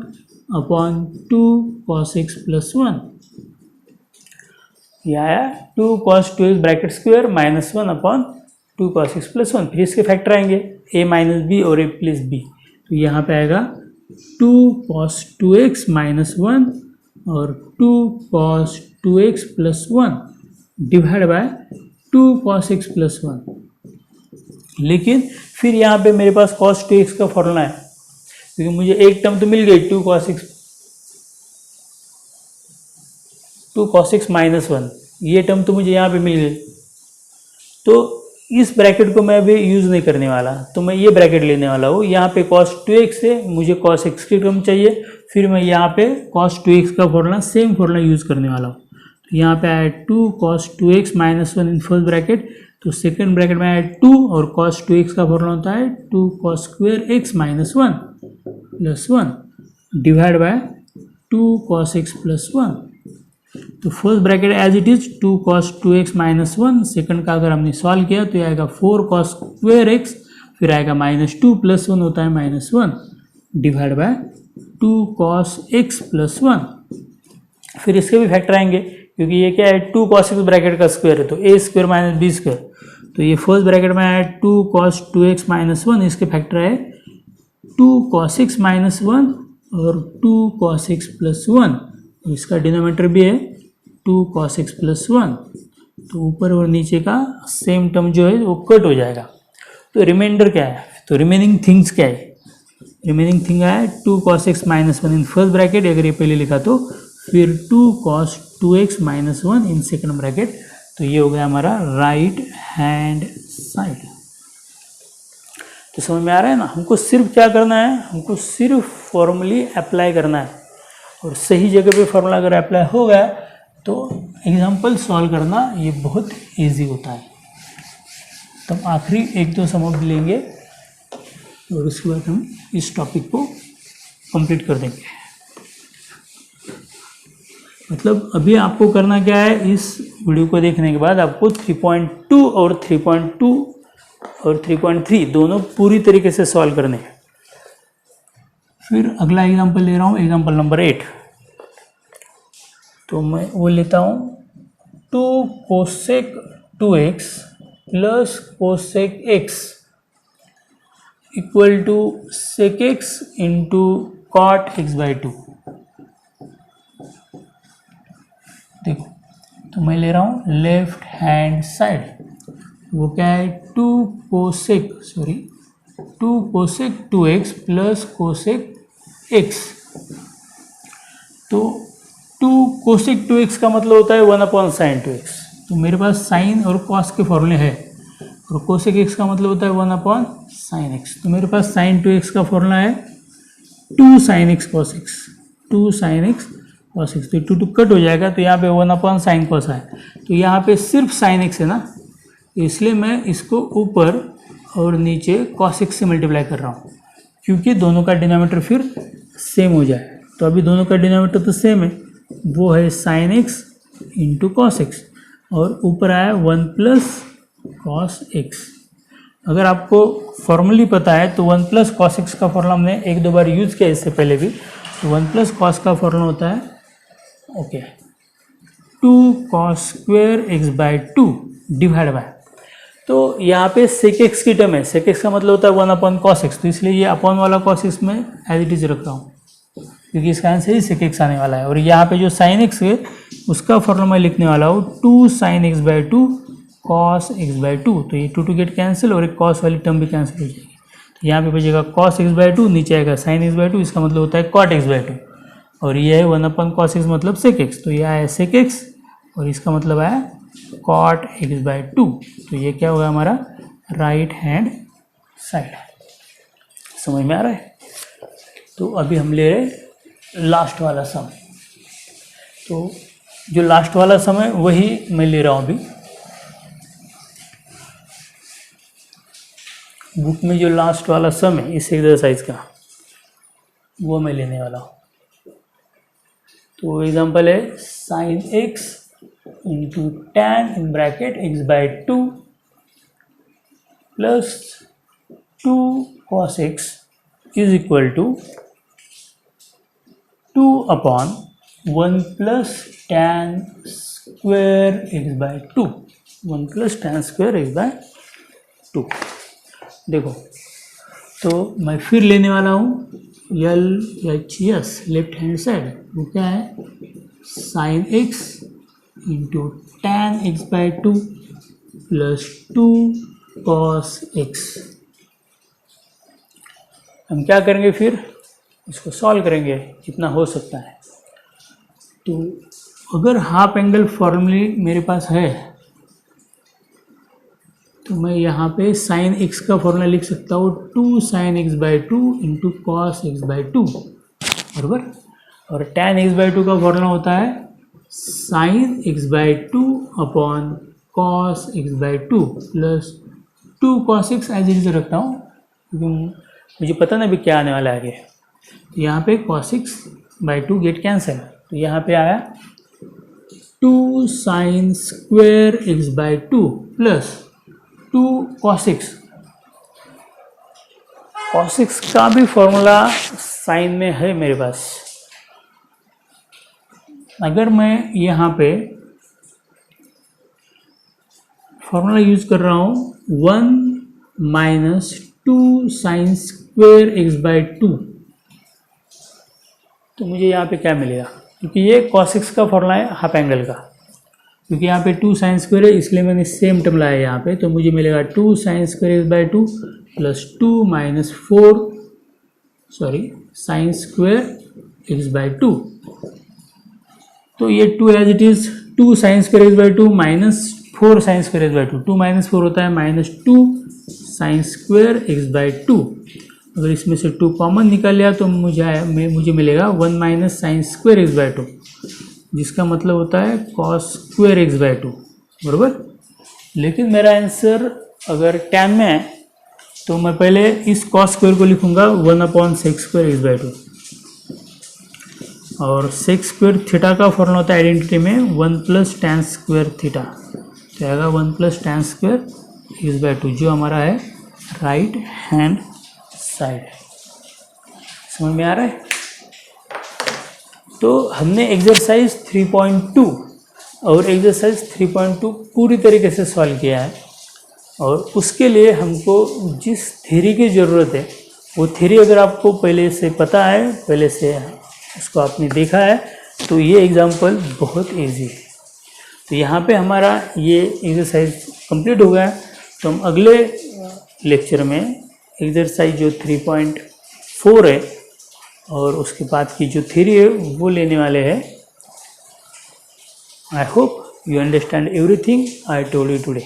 upon 2 cos x plus 1। यह आया 2 cos 2x bracket square minus 1 upon 2 cos x plus 1। फिर इसके फैक्टर आएंगे a माइनस बी और a प्लस बी, तो यहाँ पे आएगा 2 cos 2x माइनस 1 और 2 cos 2x plus 1 divide by 2 cos x plus 1। लेकिन फिर यहाँ पे मेरे पास cos 2x का फॉर्मूला है, क्योंकि मुझे एक टर्म तो मिल गई 2 cos x माइनस 1, ये टर्म तो मुझे यहाँ पे मिल गई। तो इस ब्रैकेट को मैं अभी यूज़ नहीं करने वाला, तो मैं ये ब्रैकेट लेने वाला हूँ। यहाँ पे cos 2x से मुझे cos x की टर्म चाहिए, फिर मैं यहाँ पे cos 2x का फॉर्मूला सेम फॉर्मूला यूज़ करने वाला हूँ। तो यहाँ पे आया 2 cos 2x माइनस 1 इन फर्स्ट ब्रैकेट, तो सेकेंड ब्रैकेट में आया 2 और cos 2x का फॉर्मूला होता है 2 cos square x minus 1 plus 1 divide by 2 cos x plus 1। तो first bracket as it is 2 cos 2x minus 1, second का अगर हमने सॉल्व किया तो ये आएगा 4 cos स्क्वायर x, फिर आएगा माइनस 2 प्लस 1 होता है minus 1 divide by 2 cos x plus 1। फिर इसके भी फैक्टर आएंगे, क्योंकि ये क्या है 2 cos x ब्रैकेट का स्क्वायर है, तो a square minus B square, तो ये फर्स्ट ब्रैकेट में आया 2 cos 2x माइनस 1, इसके फैक्टर है 2 cos x माइनस 1 और 2 cos x प्लस 1, इसका डिनोमिनेटर भी है 2 cos x प्लस 1। तो ऊपर और नीचे का सेम टर्म जो है वो कट हो जाएगा। तो रिमाइंडर क्या है, तो रिमेनिंग थिंग्स क्या है, रिमेनिंग थिंग है 2 cos x माइनस 1 इन फर्स्ट ब्रैकेट, अगर ये पहले लिखा तो फिर 2 cos 2x minus 1 in second bracket. तो ये हो गया हमारा राइट हैंड साइड। तो समझ में आ रहा है ना, हमको सिर्फ क्या करना है, हमको सिर्फ फॉर्मूली अप्लाई करना है, और सही जगह पे फॉर्मूला अगर अप्लाई हो गया तो एग्जाम्पल सॉल्व करना ये बहुत इजी होता है। तो हम आखिरी 1-2 सम अब लेंगे और उसके बाद हम इस टॉपिक को कंप्लीट कर देंगे। मतलब अभी आपको करना क्या है, इस वीडियो को देखने के बाद आपको 3.2 और 3.2 और 3.3 दोनों पूरी तरीके से सॉल्व करने हैं। फिर अगला एग्जांपल ले रहा हूँ, एग्जांपल नंबर 8। तो मैं वो लेता हूँ 2 cosec 2x plus cosec x equal to sec x into cot x by 2। देखो, तो मैं ले रहा हूँ लेफ्ट हैंड साइड, वो क्या है 2 cosec 2x plus cosec x। तो 2 cosec 2x का मतलब होता है 1/sin 2x, तो मेरे पास साइन और cos के फॉर्मूले हैं, और cosec x का मतलब होता है 1/sin x। तो मेरे पास sin 2x का फॉर्मूला है 2sin x cos x, 2sin x cos x। तो 2 कट हो जाएगा, तो यहाँ पे 1/sin cos है, तो यहाँ पे सिर्फ sin x है ना, इसलिए मैं इसको ऊपर और नीचे cos x से मल्टीप्लाई कर रहा हूँ, क्योंकि दोनों का डिनोमिनेटर फिर सेम हो जाए। तो अभी दोनों का डिनोमिनेटर तो सेम है, वो है sin x into cos x, और ऊपर आया 1 प्लस cos x। अगर आपको फॉर्मूली पता है तो 1 प्लस cos x का फॉर्मूला हमने 1-2 बार यूज़ किया इससे पहले भी। तो 1 प्लस cos का फॉर्मूला होता है 2 cos square x by 2 divide by, तो यहाँ पे sec x की टर्म है, sec x का मतलब होता है 1/cos x, तो इसलिए ये अपॉन वाला cos x में एज इट इज रख रहा हूँ। क्योंकि इसका आंसर ही सेक एक्स आने वाला है। और यहाँ पे जो साइन एक्स है उसका फॉर्मूला मैं लिखने वाला हूँ 2 sin x by 2 cos x by 2। तो ये 2 गेट कैंसिल और एक कॉस वाली टर्म भी कैंसिल हो जाएगी। तो यहाँ पे बचेगा cos x बाई 2, नीचे आएगा sin x बाई 2, इसका मतलब होता है cot x बाई 2, और ये है 1/cos x मतलब sec x। तो ये आया sec x और इसका मतलब आया cot x बाई 2। तो ये क्या होगा हमारा राइट हैंड साइड। समझ में आ रहा है? तो अभी हम ले रहे लास्ट वाला सम। तो जो लास्ट वाला सम है वही मैं ले रहा हूँ अभी। बुक में जो लास्ट वाला सम है इस एक्सरसाइज का वो मैं लेने वाला हूँ। तो एग्जांपल है sine x into tan in bracket x by 2 plus 2 cos x is equal to 2 upon 1 plus tan square x by 2, 1 plus tan square x by 2। देखो तो मैं फिर लेने वाला हूँ LHS लेफ्ट हैंड साइड। वो क्या है sine x into tan x by 2 plus 2 cos x. हम क्या करेंगे फिर इसको सॉल्व करेंगे जितना हो सकता है। तो अगर हाफ एंगल फॉर्मूले मेरे पास है तो मैं यहाँ पे साइन एक्स का फॉर्मूला लिख सकता हूँ 2 sin x by 2 into cos x by 2 बराबर। और tan x बाई 2 का फॉर्मूला होता है sine x by 2 upon cos x by 2 plus 2 cos x as it is रखता हूँ क्योंकि मुझे पता ना भी क्या आने वाला है आगे। तो यहाँ पे cos x by 2 gate cancel. तो यहाँ पे आया 2 sin square x by 2 plus 2 cos x। cos x का भी फॉर्मूला साइन में है मेरे पास। अगर मैं यहाँ पे फॉर्मूला यूज कर रहा हूँ 1 minus 2 sin square x by 2, तो मुझे यहाँ पे क्या मिलेगा? क्योंकि ये cos x का फॉर्मूला है हाफ एंगल का, क्योंकि यहाँ पे 2 sin स्क्वायर है इसलिए मैंने सेम टर्म लाया यहाँ पे। तो मुझे मिलेगा 2 sin square x by 2 plus 2 minus 4 sin square x by 2। तो ये 2 as it is 2 sin square x by 2 minus 4 sin square x by 2, 2 minus 4 होता है minus 2 sin square x by 2। अगर इसमें से 2 कॉमन निकाल लिया तो मुझे मिलेगा 1 minus sine square x by 2, जिसका मतलब होता है cos स्क्वायर एक्स बाई 2 बराबर। लेकिन मेरा आंसर अगर tan में है तो मैं पहले इस cos स्क्वायर को लिखूंगा 1/sec स्क्वायर एक्स बाई 2, और sec स्क्वायर थीटा का फॉर्मूला होता है आइडेंटिटी में 1 प्लस टैन स्क्वायर थीटा। तो आएगा 1 plus tan square x by 2 जो हमारा है राइट हैंड साइड। समझ में आ रहा है? तो हमने एक्सरसाइज 3.2 और एक्सरसाइज 3.2 पूरी तरीके से सॉल्व किया है, और उसके लिए हमको जिस थ्योरी की ज़रूरत है वो थ्योरी अगर आपको पहले से पता है, पहले से उसको आपने देखा है, तो ये एग्जाम्पल बहुत इजी है। तो यहाँ पे हमारा ये एक्सरसाइज कंप्लीट हो गया। तो हम अगले लेक्चर में एक्सरसाइज जो 3.4 है और उसके बाद की जो थ्योरी है वो लेने वाले हैं। I hope you understand everything I told you today.